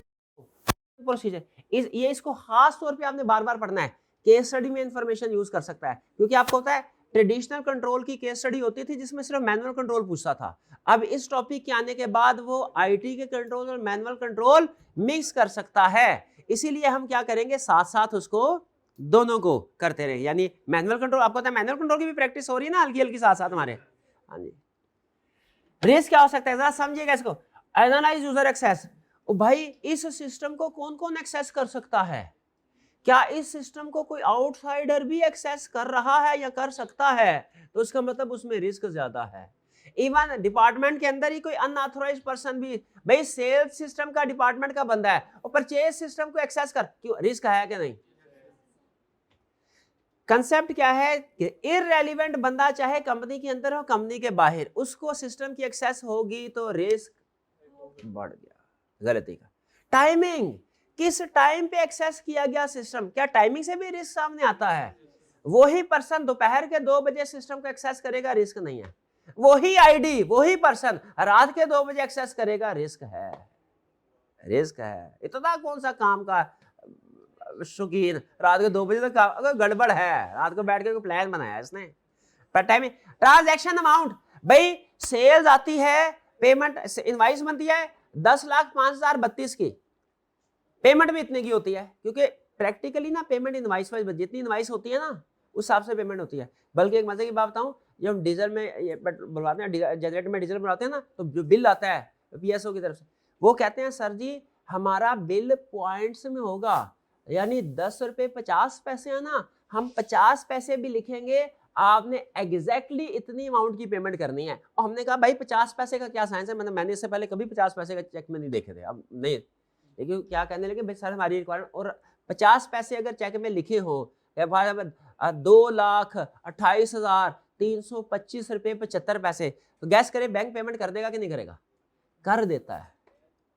प्रोसीजर, ये इसको खास तौर पे आपने बार बार पढ़ना है। केस स्टडी में इंफॉर्मेशन यूज कर सकता है, क्योंकि आपको होता है ट्रेडिशनल कंट्रोल की केस स्टडी होती थी जिसमें सिर्फ मैनुअल कंट्रोल पूछता था। अब इस टॉपिक के आने के बाद वो आईटी के कंट्रोल और मैनुअल कंट्रोल मिक्स कर सकता है। इसीलिए हम क्या करेंगे, साथ साथ उसको दोनों को करते रहे। यानी मैनुअल कंट्रोल, आपको पता है मैनुअल कंट्रोल की भी प्रैक्टिस हो रही है ना हल्की हल्की साथ साथ हमारे। हाँ जी, रिस्क क्या हो सकता है जरा समझिएगा इसको। एनालाइज यूजर एक्सेस, भाई इस सिस्टम को कौन कौन एक्सेस कर सकता है, क्या इस सिस्टम को कोई आउटसाइडर भी एक्सेस कर रहा है या कर सकता है, तो उसका मतलब उसमें रिस्क ज्यादा है। इवन डिपार्टमेंट के अंदर ही कोई अनऑथराइज्ड पर्सन भी, भाई सेल्स सिस्टम का डिपार्टमेंट का बंदा है और परचेज सिस्टम को एक्सेस कर, क्यों, रिस्क है कि नहीं। कंसेप्ट क्या है कि इररेलेवेंट बंदा चाहे कंपनी के अंदर हो कंपनी के बाहर, उसको सिस्टम की एक्सेस होगी तो रिस्क बढ़ गया। गलती का टाइमिंग, किस टाइम पे एक्सेस किया गया सिस्टम, क्या टाइमिंग से भी रिस्क सामने आता है। वही पर्सन दोपहर के 2 बजे सिस्टम को एक्सेस करेगा, रिस्क नहीं है। वही आईडी वही पर्सन रात के 2 बजे एक्सेस करेगा, रिस्क है। रिस्क है। इतना कौन सा काम का शौकीन रात के 2 बजे तक काम, अगर गड़बड़ है रात को बैठ के कोई प्लान बनाया इसने। पर टाइमिंग, ट्रांजैक्शन अमाउंट, भाई सेल्स आती है, पेमेंट इनवाइस बनती है 10,05,032 की, पेमेंट भी इतने की होती है, क्योंकि प्रैक्टिकली ना पेमेंट इनवाइस वाइज, जितनी इनवाइस होती है ना उस हिसाब से पेमेंट होती है। बल्कि एक मजे की बात बताऊं, जब हम डीजल में बुलवाते हैं, जनरेटर में डीजल बुलाते हैं ना, तो जो बिल आता है पीएसओ की तरफ से, वो कहते हैं सर जी हमारा बिल पॉइंट्स में होगा, यानी 10 रुपये 50 पैसे है ना, हम 50 पैसे भी लिखेंगे, आपने एग्जैक्टली इतनी अमाउंट की पेमेंट करनी है। और हमने कहा भाई 50 पैसे का क्या साइंस है, मैंने इससे पहले कभी 50 पैसे का चेक में नहीं देखे थे, अब नहीं, लेकिन क्या कहने लगे भाई सर हमारी रिक्वायरमेंट, और 50 पैसे अगर चेक में लिखे हो, 2,28,325 रुपये 75 पैसे, तो गैस करे बैंक पेमेंट कर देगा कि नहीं करेगा, कर देता है।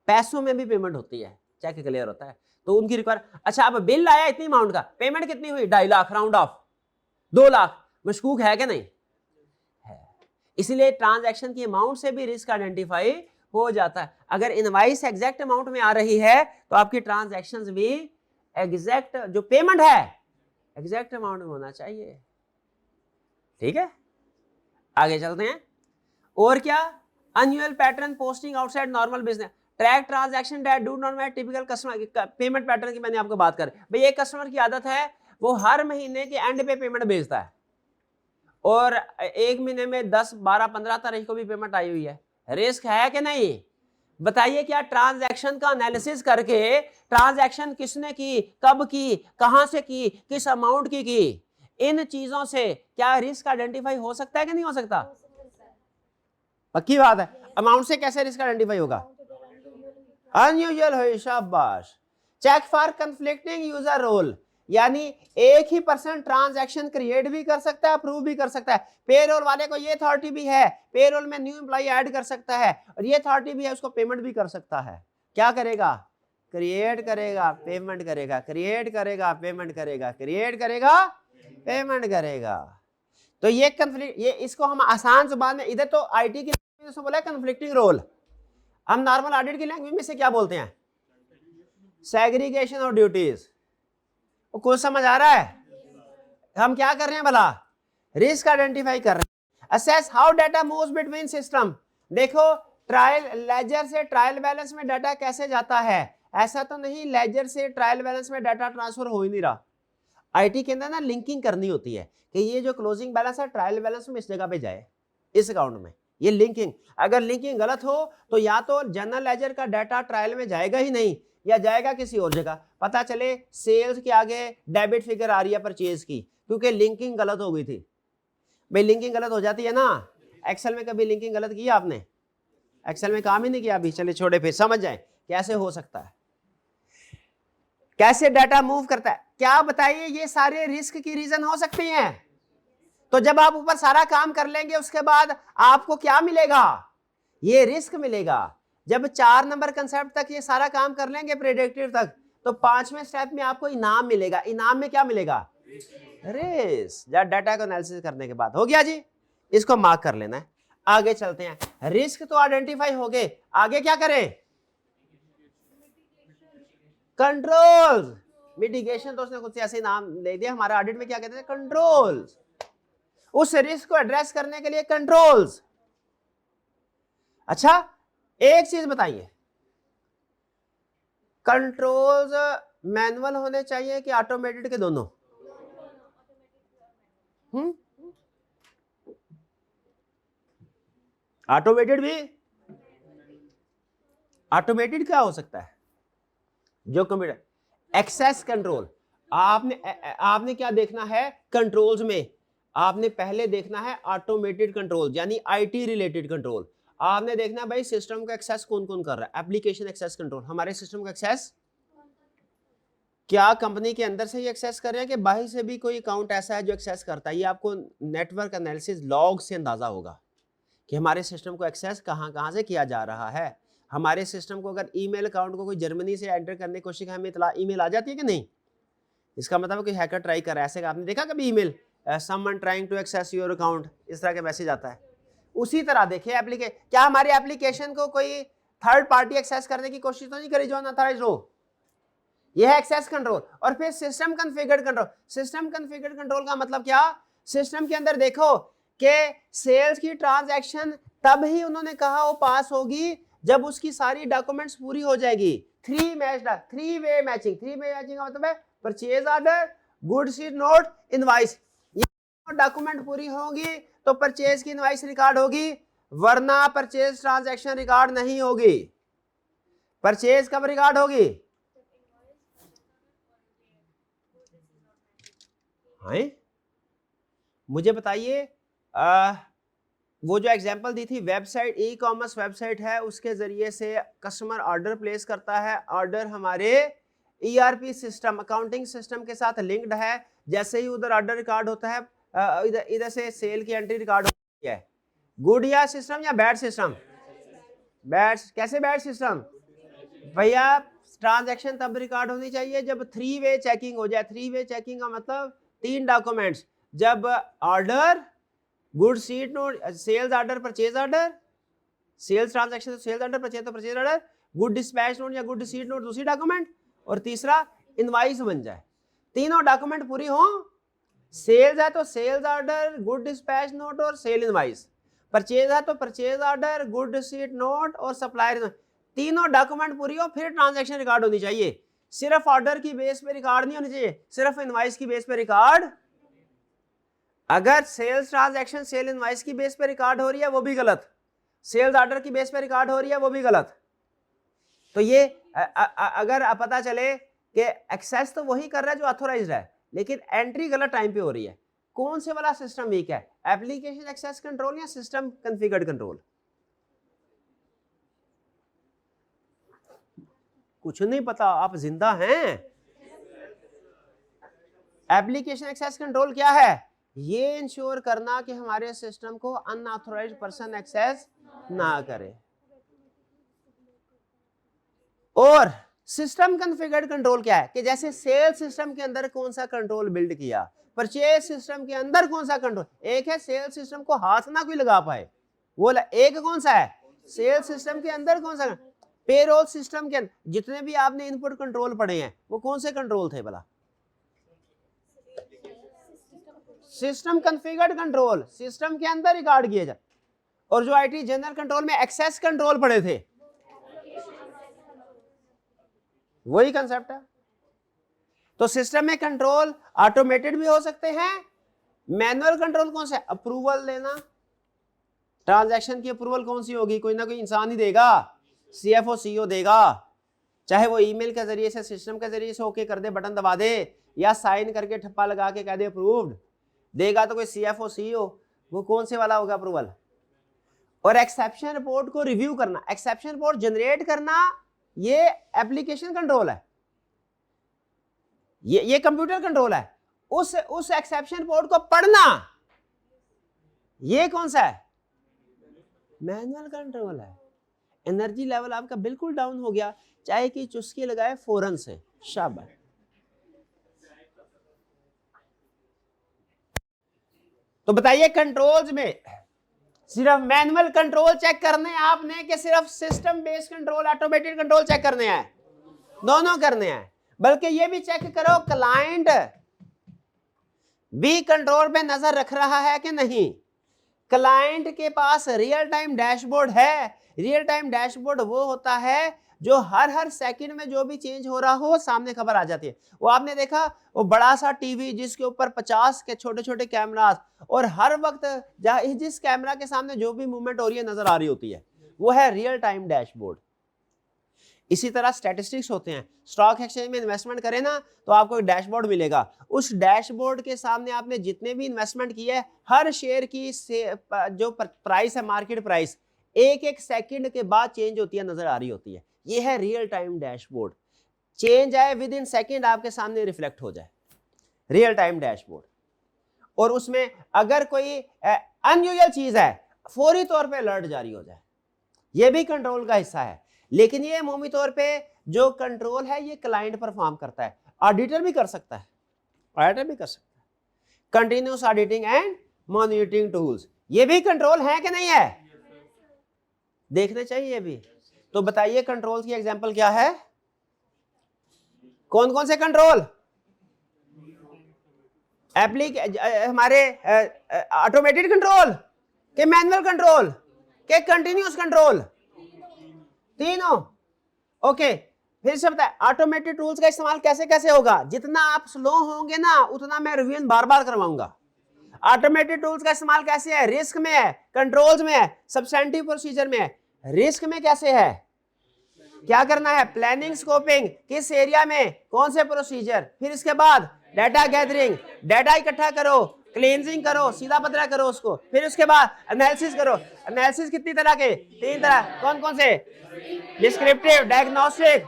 पैसों में भी पेमेंट होती है, चेक क्लियर होता है, तो उनकी रिक्वायर। अच्छा अब बिल आया इतनी अमाउंट का, पेमेंट कितनी हुई, 2.5 लाख, राउंड ऑफ 2 लाख, मशकूक है कि नहीं है। इसीलिए ट्रांजैक्शन की अमाउंट से भी रिस्क आइडेंटिफाई हो जाता है। अगर इनवाइस एग्जैक्ट अमाउंट में आ रही है तो आपकी ट्रांजैक्शंस भी एग्जैक्ट, जो पेमेंट है एग्जैक्ट अमाउंट में होना चाहिए। ठीक है, आगे चलते हैं। और क्या, unusual pattern posting outside normal business, track transaction that do not match typical customer. Payment pattern की मैंने आपको बात करी भाई, एक कस्टमर की आदत है वो हर महीने के एंड पे पेमेंट भेजता है और एक महीने में 10, 12, 15 तारीख को भी पेमेंट आई हुई है। रिस्क है कि नहीं? बताइए, क्या ट्रांजैक्शन का एनालिसिस करके ट्रांजैक्शन किसने की, कब की, कहां से की, किस अमाउंट की, इन चीजों से क्या रिस्क आइडेंटिफाई हो सकता है कि नहीं हो सकता? पक्की बात है। अमाउंट से कैसे रिस्क आइडेंटिफाई होगा? अनयूजुअल हो, शाबाश। Check for conflicting user role, यानी एक ही पर्सन ट्रांजैक्शन क्रिएट भी कर सकता है, अप्रूव भी कर सकता है। पेरोल वाले को ये अथॉरिटी भी है, पेरोल में न्यू एम्प्लॉय ऐड कर सकता है, और ये अथॉरिटी भी है, उसको पेमेंट भी कर सकता है। क्या करेगा? क्रिएट करेगा, पेमेंट करेगा, क्रिएट करेगा, पेमेंट करेगा, क्रिएट करेगा, पेमेंट करेगा। तो ये कंफ्लिक्ट, ये इसको हम आसान जुबान में, इधर तो आईटी की लैंग्वेज में बोला है कंफ्लिक्टिंग रोल, हम नॉर्मल ऑडिट की लैंग्वेज में से क्या बोलते हैं? Segregation of duties. कुछ समझ आ रहा है? हम क्या कर रहे हैं भला? रिस्क आइडेंटिफाई कर रहे हैं। Assess how data moves between system. देखो, ट्रायल लेजर से ट्रायल बैलेंस में डाटा कैसे जाता है। ऐसा तो नहीं लेजर से ट्रायल बैलेंस में डाटा ट्रांसफर हो ही नहीं रहा। आईटी के अंदर ना लिंकिंग करनी होती है कि ये जो क्लोजिंग बैलेंस है ट्रायल बैलेंस में इस जगह पे जाए, इस अकाउंट में। ये लिंकिंग, अगर लिंकिंग गलत हो तो या तो जनरल लेजर का डाटा ट्रायल में जाएगा ही नहीं, या जाएगा किसी और जगह। पता चले सेल्स के आगे डेबिट फिगर आ रही है परचेज की, क्योंकि लिंकिंग गलत हो गई थी। भाई लिंकिंग गलत हो जाती है ना। एक्सेल में कभी लिंकिंग गलत की आपने? एक्सेल में काम ही नहीं किया अभी, चले छोड़े, फिर समझ जाए कैसे हो सकता है, कैसे डाटा मूव करता है। क्या बताइए, ये सारे रिस्क की रीजन हो सकती हैं। तो जब आप ऊपर सारा काम कर लेंगे उसके बाद आपको क्या मिलेगा? ये रिस्क मिलेगा। जब 4 नंबर कंसेप्ट तक ये सारा काम कर लेंगे प्रेडिक्टिव तक, तो 5वें स्टेप में आपको इनाम मिलेगा। इनाम में क्या मिलेगा? रिस्क। जब डाटा को एनालिसिस करने के बाद हो गया जी, इसको मार्क कर लेना है। आगे चलते हैं। रिस्क तो आइडेंटिफाई हो गए, आगे क्या करें? कंट्रोल। मिटिगेशन तो उसने खुद से ऐसे नाम ले दिया, हमारा ऑडिट में क्या कहते हैं? कंट्रोल्स। उस रिस्क को एड्रेस करने के लिए कंट्रोल्स। अच्छा, एक चीज बताइए, कंट्रोल्स मैनुअल होने चाहिए कि ऑटोमेटेड के दोनों? ऑटोमेटेड भी। ऑटोमेटेड क्या हो सकता है? जो कंप्यूटर एक्सेस कंट्रोल। आपने क्या देखना है कंट्रोल्स में? आपने पहले देखना है ऑटोमेटेड कंट्रोल, यानी आईटी रिलेटेड कंट्रोल। आपने देखना भाई सिस्टम का एक्सेस कौन कौन कर रहा है। एप्लीकेशन एक्सेस कंट्रोल, हमारे सिस्टम का एक्सेस क्या कंपनी के अंदर से ही एक्सेस कर रहे हैं कि बाहर से भी कोई अकाउंट ऐसा है जो एक्सेस करता है। ये आपको नेटवर्क एनालिसिस लॉग से अंदाजा होगा कि हमारे सिस्टम को एक्सेस कहाँ कहाँ से किया जा रहा है। हमारे सिस्टम को अगर ईमेल अकाउंट को कोई जर्मनी से एंटर करने की कोशिश, हमें ईमेल आ जाती है कि नहीं? इसका मतलब कोई हैकर ट्राई कर रहा है। ऐसे आपने देखा कभी email someone trying to access your account, इस तरह के मैसेज आता है। उसी तरह देखिए क्या हमारी एप्लीकेशन को कोई थर्ड पार्टी एक्सेस करने की कोशिश तो नहीं करी जो अनऑथराइज्ड हो? यह है एक्सेस कंट्रोल। और फिर system configured control. System configured control का मतलब क्या? सिस्टम के अंदर देखो कि सेल्स की ट्रांजैक्शन तब ही उन्होंने कहा वो पास होगी जब उसकी सारी डॉक्यूमेंट्स पूरी हो जाएगी। थ्री वे मैचिंग का मतलब है purchase order, good sheet note, invoice. Document पूरी होगी तो परचेज की इनवॉइस रिकॉर्ड होगी, वरना परचेज ट्रांजैक्शन रिकॉर्ड नहीं होगी। परचेज कब रिकॉर्ड होगी? हाँ, मुझे बताइए, वो जो एग्जांपल दी थी, वेबसाइट ई कॉमर्स वेबसाइट है, उसके जरिए से कस्टमर ऑर्डर प्लेस करता है। ऑर्डर हमारे ईआरपी सिस्टम, अकाउंटिंग सिस्टम के साथ लिंक्ड है। जैसे ही उधर ऑर्डर रिकॉर्ड होता है, इधर से सेल की एंट्री रिकॉर्ड होती है। गुड या सिस्टम या बैड सिस्टम? बैड। कैसे बैड सिस्टम भैया? ट्रांजैक्शन तब रिकॉर्ड होनी चाहिए जब 3 वे चेकिंग हो जाए। 3 वे चेकिंग का मतलब 3 डॉक्यूमेंट्स, जब order, good sheet note, sales order, purchase order, sales transaction तो सेल्स ऑर्डर, परचेज तो purchase order, good dispatch note या गुड रिसीट नोट दूसरी डॉक्यूमेंट, और तीसरा इनवाइस बन जाए। तीनों डॉक्यूमेंट पूरी हो, सेल्स है तो sales order, good dispatch note और सेल इनवाइस, परचेज है तो purchase order, good receipt note और सप्लायर, तीनों डॉक्यूमेंट पूरी हो फिर ट्रांजैक्शन रिकॉर्ड होनी चाहिए। सिर्फ ऑर्डर की बेस पे रिकॉर्ड नहीं होनी चाहिए, सिर्फ इनवाइस की बेस पे रिकॉर्ड। अगर सेल्स ट्रांजैक्शन सेल इनवाइस की बेस पे रिकॉर्ड हो रही है वो भी गलत, सेल्स ऑर्डर की बेस पे रिकॉर्ड हो रही है वो भी गलत। तो ये अगर पता चले कि एक्सेस तो वही कर रहा है जो ऑथोराइज्ड है, लेकिन एंट्री गलत टाइम पे हो रही है, कौन से वाला सिस्टम वीक है, एप्लीकेशन एक्सेस कंट्रोल या सिस्टम कॉन्फ़िगर्ड कंट्रोल? कुछ नहीं पता, आप जिंदा हैं। एप्लीकेशन एक्सेस कंट्रोल क्या है? ये इंश्योर करना कि हमारे सिस्टम को अनऑथोराइज्ड पर्सन एक्सेस ना करे। और सिस्टम कॉन्फ़िगर्ड कंट्रोल क्या है? कि जैसे सेल्स सिस्टम के अंदर कौन सा कंट्रोल बिल्ड किया, परचेज सिस्टम के अंदर कौन सा कंट्रोल। एक है सेल्स सिस्टम को हाथ ना कोई लगा पाए, वो एक कौन सा है सेल्स सिस्टम के अंदर कौन सा, पेरोल सिस्टम के अंदर जितने भी आपने इनपुट कंट्रोल पढ़े हैं वो कौन से कंट्रोल थे भला? सिस्टम कॉन्फ़िगर्ड कंट्रोल, सिस्टम के अंदर रिकॉर्ड किए जाए। और जो आईटी जनरल कंट्रोल में एक्सेस कंट्रोल पढ़े थे वही कंसेप्ट है। तो सिस्टम में कंट्रोल ऑटोमेटेड भी हो सकते हैं, मैनुअल कंट्रोल कौन सा है? अप्रूवल लेना, ट्रांजैक्शन की अप्रूवल कौन सी होगी? कोई ना कोई इंसान ही देगा, सीएफओ सीईओ देगा, चाहे वो ईमेल के जरिए से सिस्टम के जरिए से ओके कर दे, बटन दबा दे, या साइन करके ठप्पा लगा के कह दे अप्रूव्ड, देगा तो कोई सीएफओ सीईओ। वो कौन से वाला होगा अप्रूवल? और एक्सेप्शन रिपोर्ट को रिव्यू करना, एक्सेप्शन रिपोर्ट जनरेट करना, ये एप्लीकेशन कंट्रोल है, ये कंप्यूटर कंट्रोल है। उस एक्सेप्शन रिपोर्ट को पढ़ना ये कौन सा है? मैनुअल कंट्रोल है। एनर्जी लेवल आपका बिल्कुल डाउन हो गया, चाय की चुस्की लगाए फौरन से, शाबाश। तो बताइए कंट्रोल्स में सिर्फ मैनुअल कंट्रोल चेक करने हैं आपने कि सिर्फ system based control automated control check करने हैं? दोनों करने हैं। बल्कि ये भी चेक करो क्लाइंट भी कंट्रोल पे नजर रख रहा है कि नहीं। क्लाइंट के पास रियल टाइम डैशबोर्ड है। रियल टाइम डैशबोर्ड वो होता है जो हर सेकंड में जो भी चेंज हो रहा हो सामने खबर आ जाती है। वो आपने देखा वो बड़ा सा टीवी जिसके ऊपर 50 के छोटे छोटे कैमरास, और हर वक्त जिस कैमरा के सामने जो भी मूवमेंट हो रही है नजर आ रही होती है, वो है रियल टाइम डैशबोर्ड। इसी तरह स्टैटिस्टिक्स होते हैं। स्टॉक एक्सचेंज में इन्वेस्टमेंट करें ना तो आपको एक डैशबोर्ड मिलेगा। उस डैशबोर्ड के सामने आपने जितने भी इन्वेस्टमेंट किए है, हर शेयर की जो प्राइस है, मार्केट प्राइस, एक एक सेकंड के बाद चेंज होती है, नजर आ रही होती है। ये है रियल टाइम डैशबोर्ड। चेंज आए विद इन सेकेंड आपके सामने रिफ्लेक्ट हो जाए, रियल टाइम डैशबोर्ड। और उसमें अगर कोई अनयूजुअल चीज है फौरी तौर पे अलर्ट जारी हो जाए, ये भी कंट्रोल का हिस्सा है। लेकिन ये अमूमी तौर पे जो कंट्रोल है ये क्लाइंट परफॉर्म करता है। ऑडिटर भी कर सकता है, ऑडिटर भी कर सकता है। Continuous auditing and monitoring tools, ये भी कंट्रोल है कि नहीं है? देखने चाहिए ये भी। तो बताइए कंट्रोल की एग्जांपल क्या है? कौन कौन से कंट्रोल? हमारे ऑटोमेटेड कंट्रोल के मैनुअल कंट्रोल के कंटिन्यूस कंट्रोल, तीनों। ओके, फिर से बताए ऑटोमेटेड टूल्स का इस्तेमाल कैसे कैसे होगा। जितना आप स्लो होंगे ना उतना मैं रिवीजन बार बार करवाऊंगा। ऑटोमेटेड टूल्स का इस्तेमाल कैसे है? रिस्क में है, कंट्रोल्स में है, सब्सटेंटिव प्रोसीजर में है। रिस्क में कैसे है? क्या करना है? प्लानिंग, स्कोपिंग, किस एरिया में कौन से प्रोसीजर, फिर इसके बाद डाटा गैदरिंग, डाटा इकट्ठा करो, क्लींजिंग करो, सीधा पतला करो उसको, फिर उसके बाद एनालिसिस करो। एनालिसिस कितनी तरह के? 3 तरह। कौन कौन से? Descriptive, diagnostic,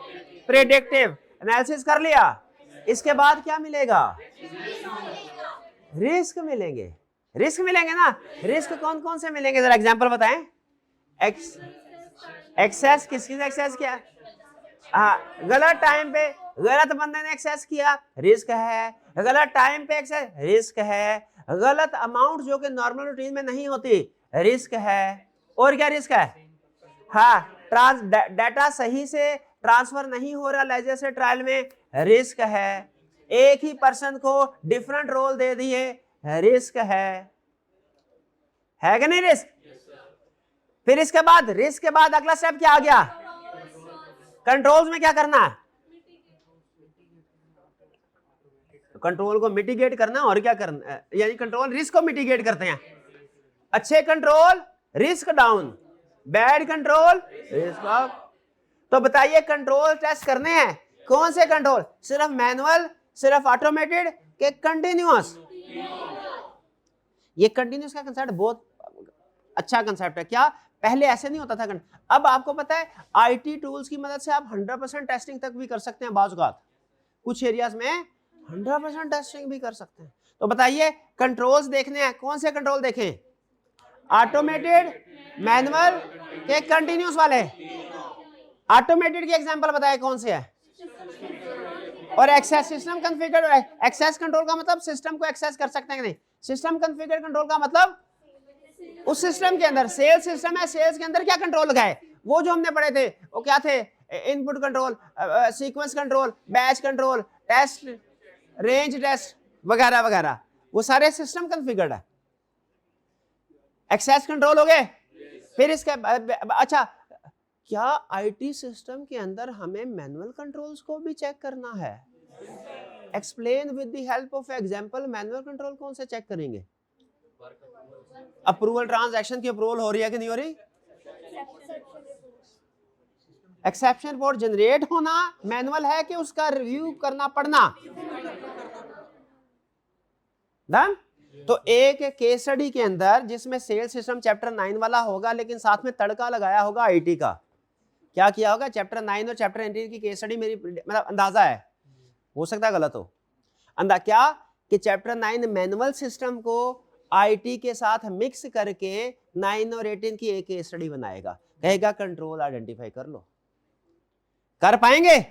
predictive. एनालिसिस कर लिया, इसके बाद क्या मिलेगा? रिस्क मिलेंगे। रिस्क मिलेंगे ना। रिस्क कौन कौन से मिलेंगे जरा एग्जांपल बताएं। एक्सेस, किसकी एक्सेस किया? हाँ, गलत टाइम पे गलत बंदे ने एक्सेस किया, रिस्क है। गलत टाइम पे एक्सेस, रिस्क है। गलत अमाउंट जो कि नॉर्मल रूटीन में नहीं होती, रिस्क है। और क्या रिस्क है? हाँ, डाटा सही से ट्रांसफर नहीं हो रहा जैसे ट्रायल में, रिस्क है। एक ही पर्सन को डिफरेंट रोल दे दिए, रिस्क है कि नहीं रिस्क? फिर इसके बाद रिस्क के बाद अगला स्टेप क्या आ गया? कंट्रोल्स में क्या करना है? कंट्रोल को मिटिगेट करना, और क्या करना, यानी कंट्रोल रिस्क को मिटिगेट करते हैं। अच्छे control risk down, bad control risk up. तो बताइए कंट्रोल टेस्ट करने हैं, कौन से कंट्रोल? सिर्फ मैनुअल, सिर्फ ऑटोमेटेड के कंटिन्यूअस? ये कंटिन्यूअस का कंसेप्ट बहुत अच्छा कंसेप्ट है। क्या पहले ऐसे नहीं होता था? अब आपको पता है आईटी टूल्स की मदद से आप 100% टेस्टिंग तक भी कर सकते हैं। बाज़-औक़ात कुछ एरियाज में 100% टेस्टिंग भी कर सकते हैं। तो बताइए कंट्रोल्स देखने हैं, कौन से कंट्रोल देखें? ऑटोमेटेड, मैनुअल के कंटिन्यूअस वाले? ऑटोमेटेड के एग्जांपल बताए कौन से है? और access system configure, access control का मतलब सिस्टम को एक्सेस कर सकते हैं कि नहीं? सिस्टम कॉन्फ़िगर कंट्रोल का मतलब उस सिस्टम के अंदर, सेल्स सिस्टम है, सेल्स के अंदर क्या कंट्रोल लगाए? वो जो हमने पढ़े थे वो क्या थे? Input control, sequence control, batch control, test, range test वगैरह वगैरह, वो सारे सिस्टम कॉन्फ़िगर्ड है। एक्सेस कंट्रोल हो गए। फिर इसके अच्छा, क्या आईटी सिस्टम के अंदर हमें मैनुअल कंट्रोल्स को भी चेक करना है? Explain with the help of example. Manual control कौन से चेक करेंगे? अप्रूवल, ट्रांजैक्शन की अप्रूवल हो रही है कि नहीं हो रही? एक्सेप्शन रिपोर्ट जनरेट होना मैनुअल है कि उसका रिव्यू करना पड़ना? डन। तो एक केस स्टडी के अंदर जिसमें सेल्स सिस्टम चैप्टर 9 वाला होगा, लेकिन साथ में तड़का लगाया होगा आईटी का। क्या किया होगा? चैप्टर 9 और चैप्टर 18 की केस स्टडी मेरी मतलब अंदाजा है, हो सकता है गलत हो। क्या कि चैप्टर 9 मैनुअल सिस्टम को आईटी के साथ मिक्स करके 9 और 18 की एक केस स्टडी बनाएगा, कहेगा कंट्रोल आइडेंटिफाई कर लो। कर पाएंगे?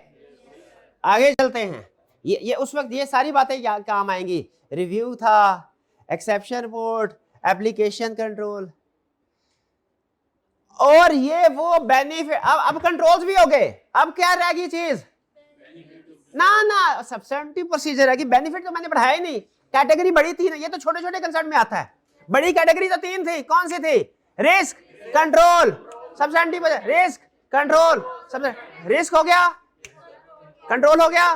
आगे चलते हैं। ये उस वक्त ये सारी बातें काम आएंगी। रिव्यू था, एक्सेप्शन रिपोर्ट, एप्लीकेशन कंट्रोल, और ये वो बेनिफिट। अब कंट्रोल्स भी हो गए। अब क्या रह गई चीज? ना सब्सटेंटिव प्रोसीजर है कि बेनिफिट तो मैंने पढ़ाया ही नहीं। कैटेगरी बड़ी थी ना, ये तो छोटे छोटे कंसेप्ट में आता है। बड़ी कैटेगरी तो 3 थी, कौन सी थी? Risk, control, substantive. Risk, control, risk हो गया, कंट्रोल हो गया।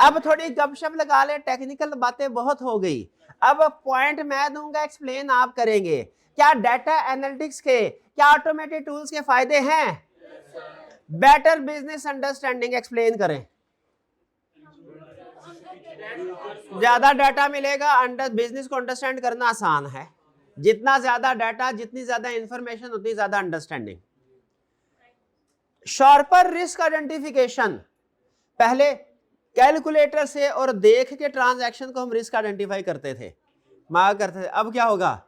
अब थोड़ी गपशप लगा ले, टेक्निकल बातें बहुत हो गई। अब पॉइंट मैं दूंगा, एक्सप्लेन आप करेंगे। क्या डाटा एनालिटिक्स के, क्या ऑटोमेटेड टूल्स के फायदे हैं? बेटर बिजनेस अंडरस्टैंडिंग एक्सप्लेन करें। ज्यादा डाटा मिलेगा, बिजनेस को अंडरस्टैंड करना आसान है। जितना ज्यादा डाटा, जितनी ज्यादा इंफॉर्मेशन, उतनी ज्यादा अंडरस्टैंडिंग। Sharper risk identification. पहले कैलकुलेटर से और देख के ट्रांजैक्शन को हम रिस्क आइडेंटिफाई करते थे, मार्क करते थे। अब क्या होगा?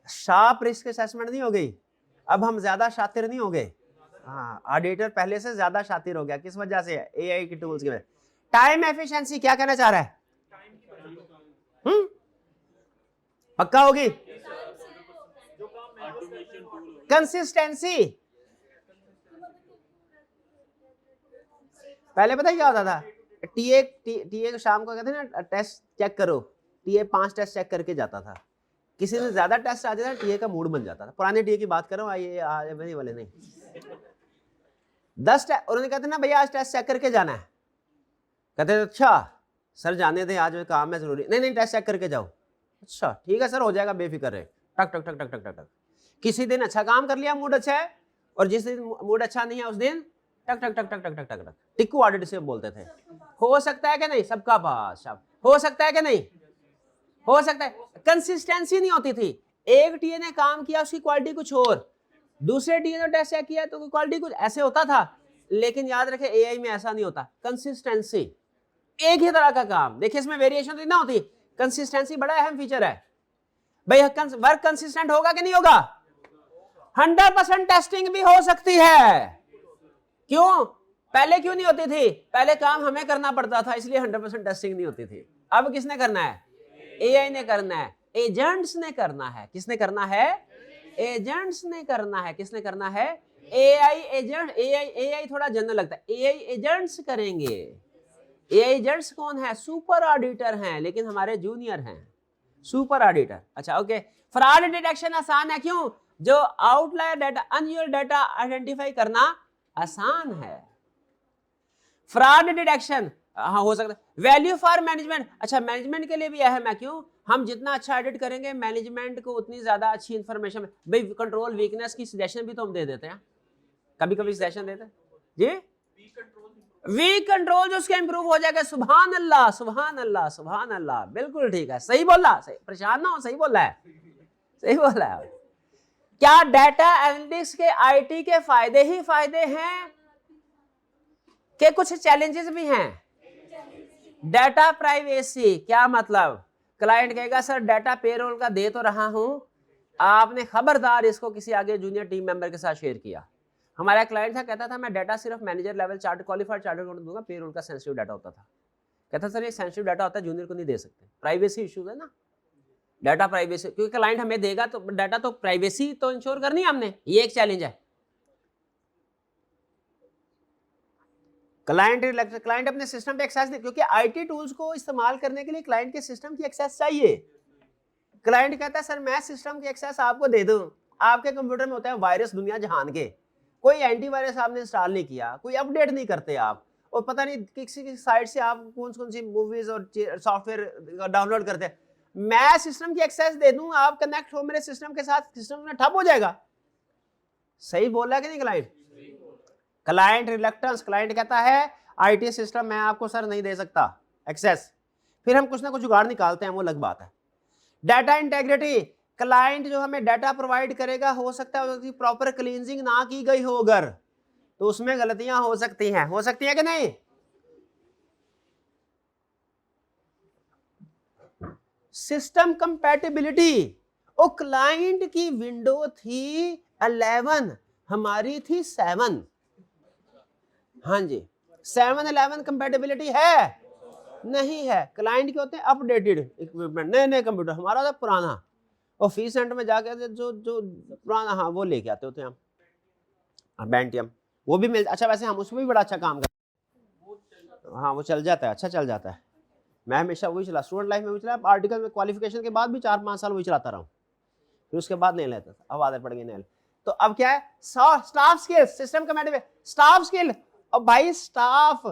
शार्प रिस्क असेसमेंट नहीं हो गई। अब हम ज्यादा शातिर नहीं हो गए। हाँ, ऑडिटर पहले से ज्यादा शातिर हो गया। किस वजह से? एआई की टूल्स की वजह। टाइम एफिशिएंसी क्या कहना चाह रहा है? पक्का होगी? कंसिस्टेंसी। पहले पता है क्या होता था? टीए को शाम को कहते ना टेस्ट चेक करो, टीए 5 टेस्ट चेक करके जाता था। किसी ने ज्यादा टेस्ट आ जाता, टीए का मूड बन जाता था। पुराने टीए की बात कर रहा हूँ, ये वाले नहीं। 10 टेस्ट उन्होंने कहते ना भैया आज टेस्ट चेक करके जाना है। कहते अच्छा सर जाने दे, आज काम है जरूरी। नहीं टेस्ट चेक करके जाओ। अच्छा ठीक है सर, हो जाएगा, बेफिक्र रहे। टक टक टक टक टक टक टक। किसी दिन अच्छा काम कर लिया, मूड अच्छा है, और जिस दिन मूड अच्छा नहीं है उस दिन टक टक टक टक टक टक टक टक। टिक्कू ऑडिट से बोलते थे। हो सकता है कि नहीं? सबका पास हो सकता है कि नहीं? हो सकता है। कंसिस्टेंसी नहीं होती थी। एक टीए ने काम किया, उसकी क्वालिटी कुछ और, दूसरे टीए ने टेस्ट चेक किया तो क्वालिटी कुछ ऐसे होता था। लेकिन याद रखें एआई में ऐसा नहीं होता। कंसिस्टेंसी, एक ही तरह का काम। देखिए इसमें वेरिएशन तो ना होती। कंसिस्टेंसी बड़ा अहम फीचर है भाई। वर्क कंसिस्टेंट होगा कि नहीं होगा? 100% टेस्टिंग भी हो सकती है। क्यों? पहले क्यों नहीं होती थी? पहले काम हमें करना पड़ता था, इसलिए 100% टेस्टिंग नहीं होती थी। अब किसने करना है? एआई ने करना है, एजेंट्स ने करना है। किसने करना है? एजेंट्स ने करना है। किसने करना है? AI agent. एआई थोड़ा जनरल लगता है, एआई एजेंट्स करेंगे। एआई एजेंट्स कौन है? सुपर ऑडिटर हैं, लेकिन हमारे जूनियर हैं सुपर ऑडिटर। अच्छा ओके, फ्रॉड डिटेक्शन आसान है, क्यों? जो outlier data, unusual data identify करना आसान है। फ्रॉड डिटेक्शन हाँ हो सकता है। वैल्यू फॉर मैनेजमेंट, अच्छा मैनेजमेंट के लिए भी अहम है, क्यों? हम जितना अच्छा एडिट करेंगे मैनेजमेंट को उतनी ज्यादा अच्छी इंफॉर्मेशन। भाई कंट्रोल वीकनेस की सजेशन भी तो हम दे देते हैं, कभी कभी सजेशन देते हैं जी। वीक कंट्रोल जो उसका इंप्रूव हो जाएगा। सुभान अल्लाह सुभान अल्लाह सुभान अल्लाह, बिल्कुल ठीक है, सही बोला, सही, परेशान ना हो, सही बोला है, सही बोला है। क्या डाटा एनालिटिक्स के आईटी के फायदे ही फायदे हैं कि कुछ चैलेंजेस भी हैं? डाटा प्राइवेसी, क्या मतलब? क्लाइंट कहेगा सर डाटा पेरोल का दे तो रहा हूं, आपने खबरदार इसको किसी आगे जूनियर टीम मेंबर के साथ शेयर किया। हमारा क्लाइंट था, कहता था मैं डाटा सिर्फ manager level chart qualified chart accountant दूंगा, पेरोल का सेंसिटिव डाटा होता था। कहता सर ये सेंसिटिव डाटा होता है, जूनियर को नहीं दे सकते, प्राइवेसी इश्यूज है ना, डाटा प्राइवेसी, क्योंकि क्लाइंट हमें देगा तो डाटा तो प्राइवेसी तो इंश्योर करनी है हमने, ये एक चैलेंज है। क्लाइंट अपने सिस्टम पे एक्सेस दे, क्योंकि आईटी टूल्स को इस्तेमाल करने के लिए क्लाइंट के सिस्टम की एक्सेस चाहिए। क्लाइंट कहता है सर मैं सिस्टम की एक्सेस आपको दे दूं, आपके कंप्यूटर में होता है वायरस दुनिया जहान के, कोई एंटीवायरस आपने इंस्टॉल नहीं किया, कोई अपडेट नहीं करते आप, और पता नहीं किसी की साइट से आप कौन कौन सी मूवीज और सॉफ्टवेयर डाउनलोड करते हैं। मैं सिस्टम की एक्सेस दे दूं, आप कनेक्ट हो मेरे सिस्टम के साथ, सिस्टम में ठप हो जाएगा। सही बोला कि नहीं क्लाइंट? क्लाइंट रिलक्टेंस, क्लाइंट कहता है आईटी सिस्टम मैं आपको सर नहीं दे सकता एक्सेस, फिर हम कुछ ना कुछ जुगाड़ निकालते हैं, वो अलग बात है। डाटा इंटेग्रिटी, क्लाइंट जो हमें डाटा प्रोवाइड करेगा हो सकता है उसकी प्रॉपर क्लींजिंग ना की गई हो अगर, तो उसमें गलतियां हो सकती हैं कि नहीं? सिस्टम कंपैटिबिलिटी, ओ क्लाइंट की विंडो थी 11, हमारी थी 7, हाँ जी 7-11 कंपैटिबिलिटी है नहीं है। क्लाइंट के होते हैं अपडेटेड इक्विपमेंट, नए नए कंप्यूटर, हमारा था पुराना, और फीस सेंटर में जाके जो पुराना हाँ वो लेके आते होते हैं हम, बेंटियम वो भी मिल, अच्छा वैसे हम उसमें भी बड़ा अच्छा काम करते हैं, हाँ वो चल जाता है, अच्छा चल जाता है। मैं हमेशा वही चला, स्टूडेंट लाइफ में भी चला, आर्टिकल में क्वालिफिकेशन के बाद भी 4-5 साल वही चलाता रहा हूँ, फिर उसके बाद नहीं लेता था, अब आदत पड़ गई नहीं। तो अब क्या है? स्टाफ स्किल, सिस्टम कमेटी में स्टाफ स्किल, और भाई स्टाफ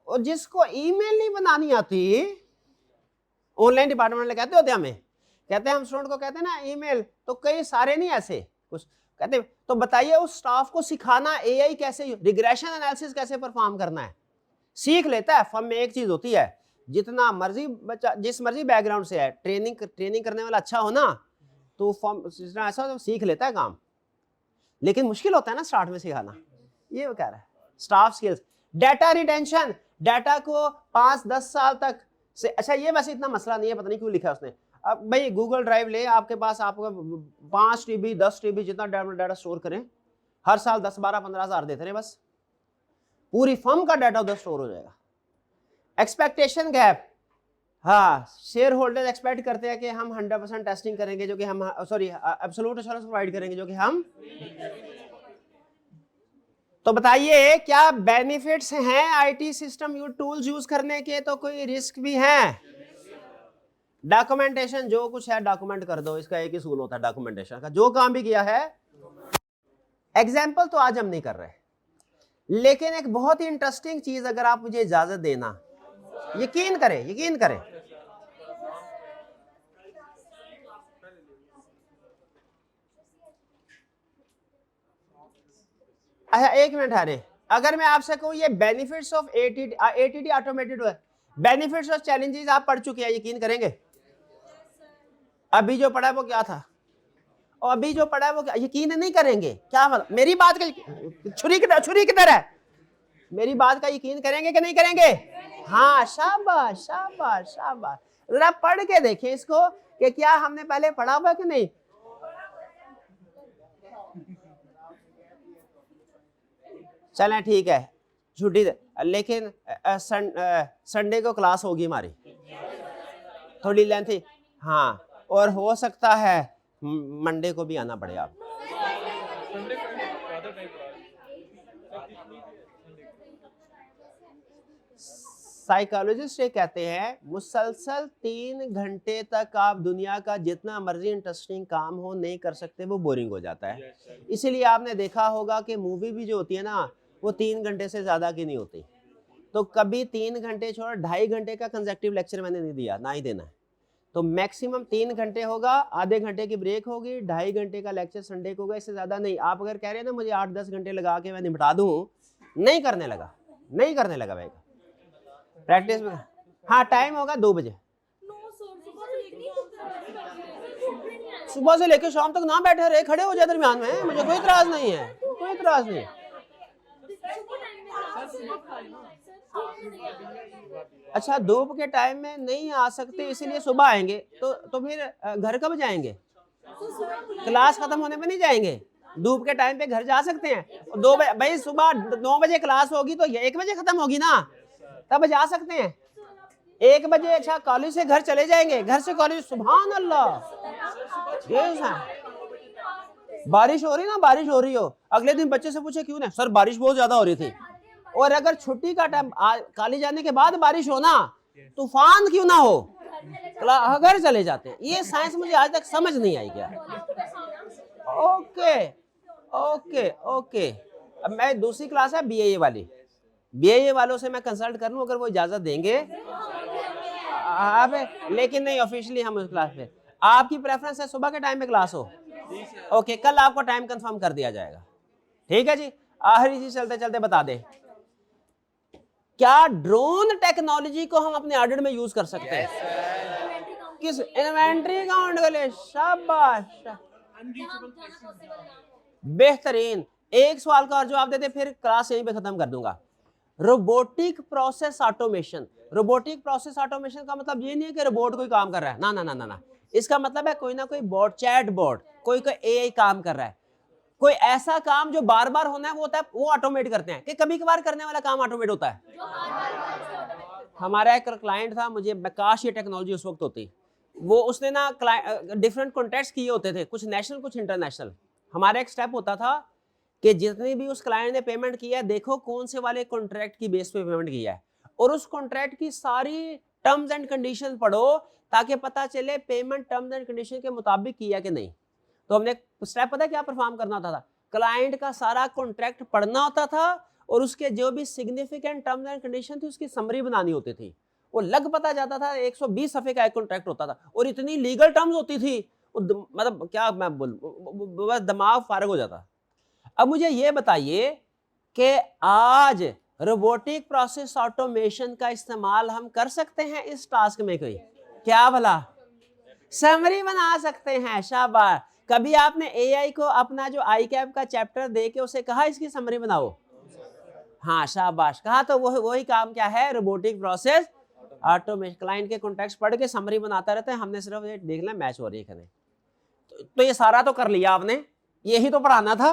और जिसको ईमेल नहीं बनानी आती, ऑनलाइन डिपार्टमेंट वाले कहते होते हमें, कहते हैं हम स्टूडेंट को कहते हैं ना ईमेल, तो कई सारे नहीं ऐसे कुछ कहते, तो बताइए उस स्टाफ को सिखाना एआई कैसे, रिग्रेशन एनालिसिस कैसे परफॉर्म करना है, सीख लेता है। फर्म में एक चीज होती है, जितना मर्जी बच्चा जिस मर्जी बैकग्राउंड से है, ट्रेनिंग करने वाला अच्छा हो ना, तो फर्म ऐसा तो सीख लेता है काम, लेकिन मुश्किल होता है ना स्टार्ट में सिखाना, ये वो कह रहा है। Staff skills, data retention, data को 5-10 साल तक से, अच्छा ये वैसे इतना मसला नहीं है, पता नहीं क्यों लिखा है उसने। अब भाई गूगल ड्राइव ले, आपके पास आपका 5 TB 10 TB जितना डाटा स्टोर करें, हर साल 10-12-15 हज़ार देते रहे, बस पूरी फर्म का डाटा उधर स्टोर हो जाएगा। एक्सपेक्टेशन गैप, हाँ शेयर होल्डर एक्सपेक्ट करते हैं कि हम 100% टेस्टिंग करेंगे, जो कि हम सॉरी एब्सोल्यूट एश्योरेंस प्रोवाइड करेंगे, जो कि हम, तो बताइए क्या बेनिफिट्स हैं आईटी सिस्टम टूल्स यूज करने के, तो कोई रिस्क भी है? डॉक्यूमेंटेशन, जो कुछ है डॉक्यूमेंट कर दो, इसका एक ही सूल होता है डॉक्यूमेंटेशन का, जो काम भी किया है। एग्जाम्पल तो आज हम नहीं कर रहे, लेकिन एक बहुत ही इंटरेस्टिंग चीज अगर आप मुझे इजाजत देना, यकीन करें अच्छा एक मिनट हरे, अगर मैं आपसे कहूं ये बेनिफिट्स ऑफ एटीडी ऑटोमेटेड है, बेनिफिट्स और चैलेंजेस आप पढ़ चुके हैं, यकीन करेंगे? अभी जो पढ़ा है वो क्या था, और अभी जो पढ़ा है वो क्या, यकीन नहीं करेंगे? क्या मतलब मेरी बात का छुरी किधर है, मेरी बात का यकीन करेंगे कि नहीं करेंगे? हाँ शाबाश शाबाश शाबाश, जरा पढ़ के देखें इसको कि क्या हमने पहले पढ़ा हुआ कि नहीं। चलें ठीक है, छुट्टी लेकिन संडे को क्लास होगी हमारी, थोड़ी लेंथी, हाँ, और हो सकता है मंडे को भी आना पड़े आप। साइकोलॉजिस्ट ये कहते हैं मुसलसल 3 घंटे तक आप दुनिया का जितना मर्जी इंटरेस्टिंग काम हो नहीं कर सकते, वो बोरिंग हो जाता है। इसीलिए आपने देखा होगा कि मूवी भी जो होती है ना वो 3 घंटे से ज़्यादा की नहीं होती। तो कभी 3 घंटे छोड़ 2.5 घंटे का कंसेक्टिव लेक्चर मैंने नहीं दिया, ना ही देना है। तो मैक्सिमम 3 घंटे होगा, आधे घंटे की ब्रेक होगी, 2.5 घंटे का लेक्चर संडे को होगा, इससे ज़्यादा नहीं। आप अगर कह रहे हैं ना मुझे 8-10 घंटे लगा के मैं निपटा दूँ, नहीं करने लगा भाई प्रैक्टिस में। हाँ टाइम होगा 2 बजे, सुबह से लेकर शाम तक ना बैठे रहे, खड़े हो जाए दरमियान में, मुझे कोई इतराज नहीं है, कोई इतराज नहीं। अच्छा धूप के टाइम में नहीं आ सकते इसीलिए सुबह आएंगे, तो फिर घर कब जाएंगे? क्लास खत्म होने पे नहीं जाएंगे? धूप के टाइम पे घर जा सकते हैं। 2 बजे भाई, सुबह 9 बजे क्लास होगी तो 1 बजे खत्म होगी ना, तब जा सकते हैं। 1 बजे अच्छा कॉलेज से घर चले जाएंगे, घर से कॉलेज, सुभान अल्लाह। बारिश हो रही ना, बारिश हो रही हो, अगले दिन बच्चे से पूछे क्यों ना, सर बारिश बहुत ज्यादा हो रही थी। और अगर छुट्टी का टाइम कॉलेज जाने के बाद बारिश हो ना, तूफान क्यों ना हो, घर चले जाते हैं। ये साइंस मुझे आज तक समझ नहीं आई क्या। ओके ओके ओके, अब मैं दूसरी क्लास है बीए वाली, बीए वालों से मैं कंसल्ट कर लूं अगर वो इजाजत देंगे। लेकिन नहीं ऑफिशियली हम उस क्लास पे, आपकी प्रेफरेंस है सुबह के टाइम पे क्लास हो। ओके कल आपको टाइम कंफर्म कर दिया जाएगा, ठीक है जी। आखिरी चीज चलते चलते बता दें, क्या ड्रोन टेक्नोलॉजी को हम अपने ऑडिट में यूज कर सकते हैं? किस इन्वेंट्री अकाउंट के लिए? शाबाश, बेहतरीन। एक सवाल का और जवाब देते फिर क्लास यहीं पे खत्म कर दूंगा। Robotic process automation. Robotic process automation का मतलब ये नहीं है कि रोबोट कोई काम कर रहा है, ना ना ना ना ना। इसका मतलब है कोई ना कोई बोट, चैट बोट, कोई एआई काम कर रहा है। कोई ऐसा काम जो बार बार होना है वो होता है, वो ऑटोमेट करते हैं। कि कभी कभार करने वाला काम ऑटोमेट होता है। हमारा एक क्लाइंट था, मुझे काश ये टेक्नोलॉजी उस वक्त होती। वो उसने ना डिफरेंट कॉन्ट्रैक्ट्स किए होते थे, कुछ नेशनल कुछ इंटरनेशनल। हमारा एक स्टेप होता था कि जितनी भी उस क्लाइंट ने पेमेंट किया है, देखो कौन से वाले कॉन्ट्रैक्ट की बेस पे पेमेंट किया है, और उस कॉन्ट्रैक्ट की सारी टर्म्स एंड कंडीशन पढ़ो ताकि पता चले पेमेंट टर्म्स एंड कंडीशन के मुताबिक किया कि नहीं। तो हमने स्टेप पता है क्या परफॉर्म करना होता था? क्लाइंट का सारा कॉन्ट्रैक्ट पढ़ना होता था और उसके जो भी सिग्निफिकेंट टर्म्स एंड कंडीशन थी उसकी समरी बनानी होती थी। वो लग पता जाता था 120 सफ़े का एक कॉन्ट्रैक्ट होता था और इतनी लीगल टर्म्स होती थी, मतलब क्या मैं बोलूं, बस दिमाग फारग हो जाता। अब मुझे ये बताइए कि आज रोबोटिक प्रोसेस ऑटोमेशन का इस्तेमाल हम कर सकते हैं इस टास्क में? कोई क्या भला समरी बना सकते हैं? शाबाश। कभी आपने एआई को अपना जो आई कैप का चैप्टर दे के उसे कहा इसकी समरी बनाओ? हाँ शाबाश, कहा। तो वही काम क्या है, रोबोटिक प्रोसेस ऑटोमेशन। क्लाइंट के कॉन्ट्रैक्ट्स पढ़ के समरी बनाता रहता है, हमने सिर्फ ये देखना मैच हो रही है कि नहीं। तो ये सारा तो कर लिया आपने, यही तो पढ़ाना था,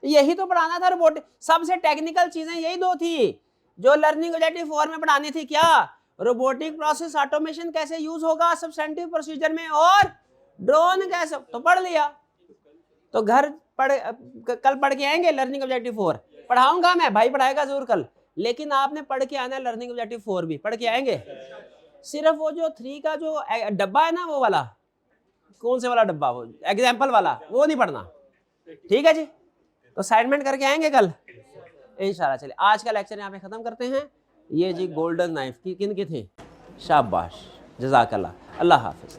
यही तो पढ़ाना था। रोबोटिक सबसे टेक्निकल चीजें यही 2 थी जो लर्निंग ऑब्जेक्टिव 4 में पढ़ानी थी। क्या? रोबोटिक प्रोसेस ऑटोमेशन कैसे यूज होगा सब्सटेंटिव प्रोसीजर में, और ड्रोन कैसे, तो पढ़ लिया। तो घर कल पढ़ के आएंगे लर्निंग ऑब्जेक्टिव 4। पढ़ाऊंगा मैं, भाई पढ़ाएगा जरूर कल, लेकिन आपने पढ़ के आना है लर्निंग ऑब्जेक्टिव 4 भी पढ़ के आएंगे। सिर्फ वो जो 3 का जो डब्बा है ना, वो वाला कौन से वाला डब्बा, वो एग्जाम्पल वाला, वो नहीं पढ़ना, ठीक है जी। तो असाइनमेंट करके आएंगे कल इंशाल्लाह। चलिए आज का लेक्चर यहाँ पे खत्म करते हैं। ये जी गोल्डन नाइफ की किन की थी? शाबाश, जज़ाकल्लाह, अल्लाह हाफिज़।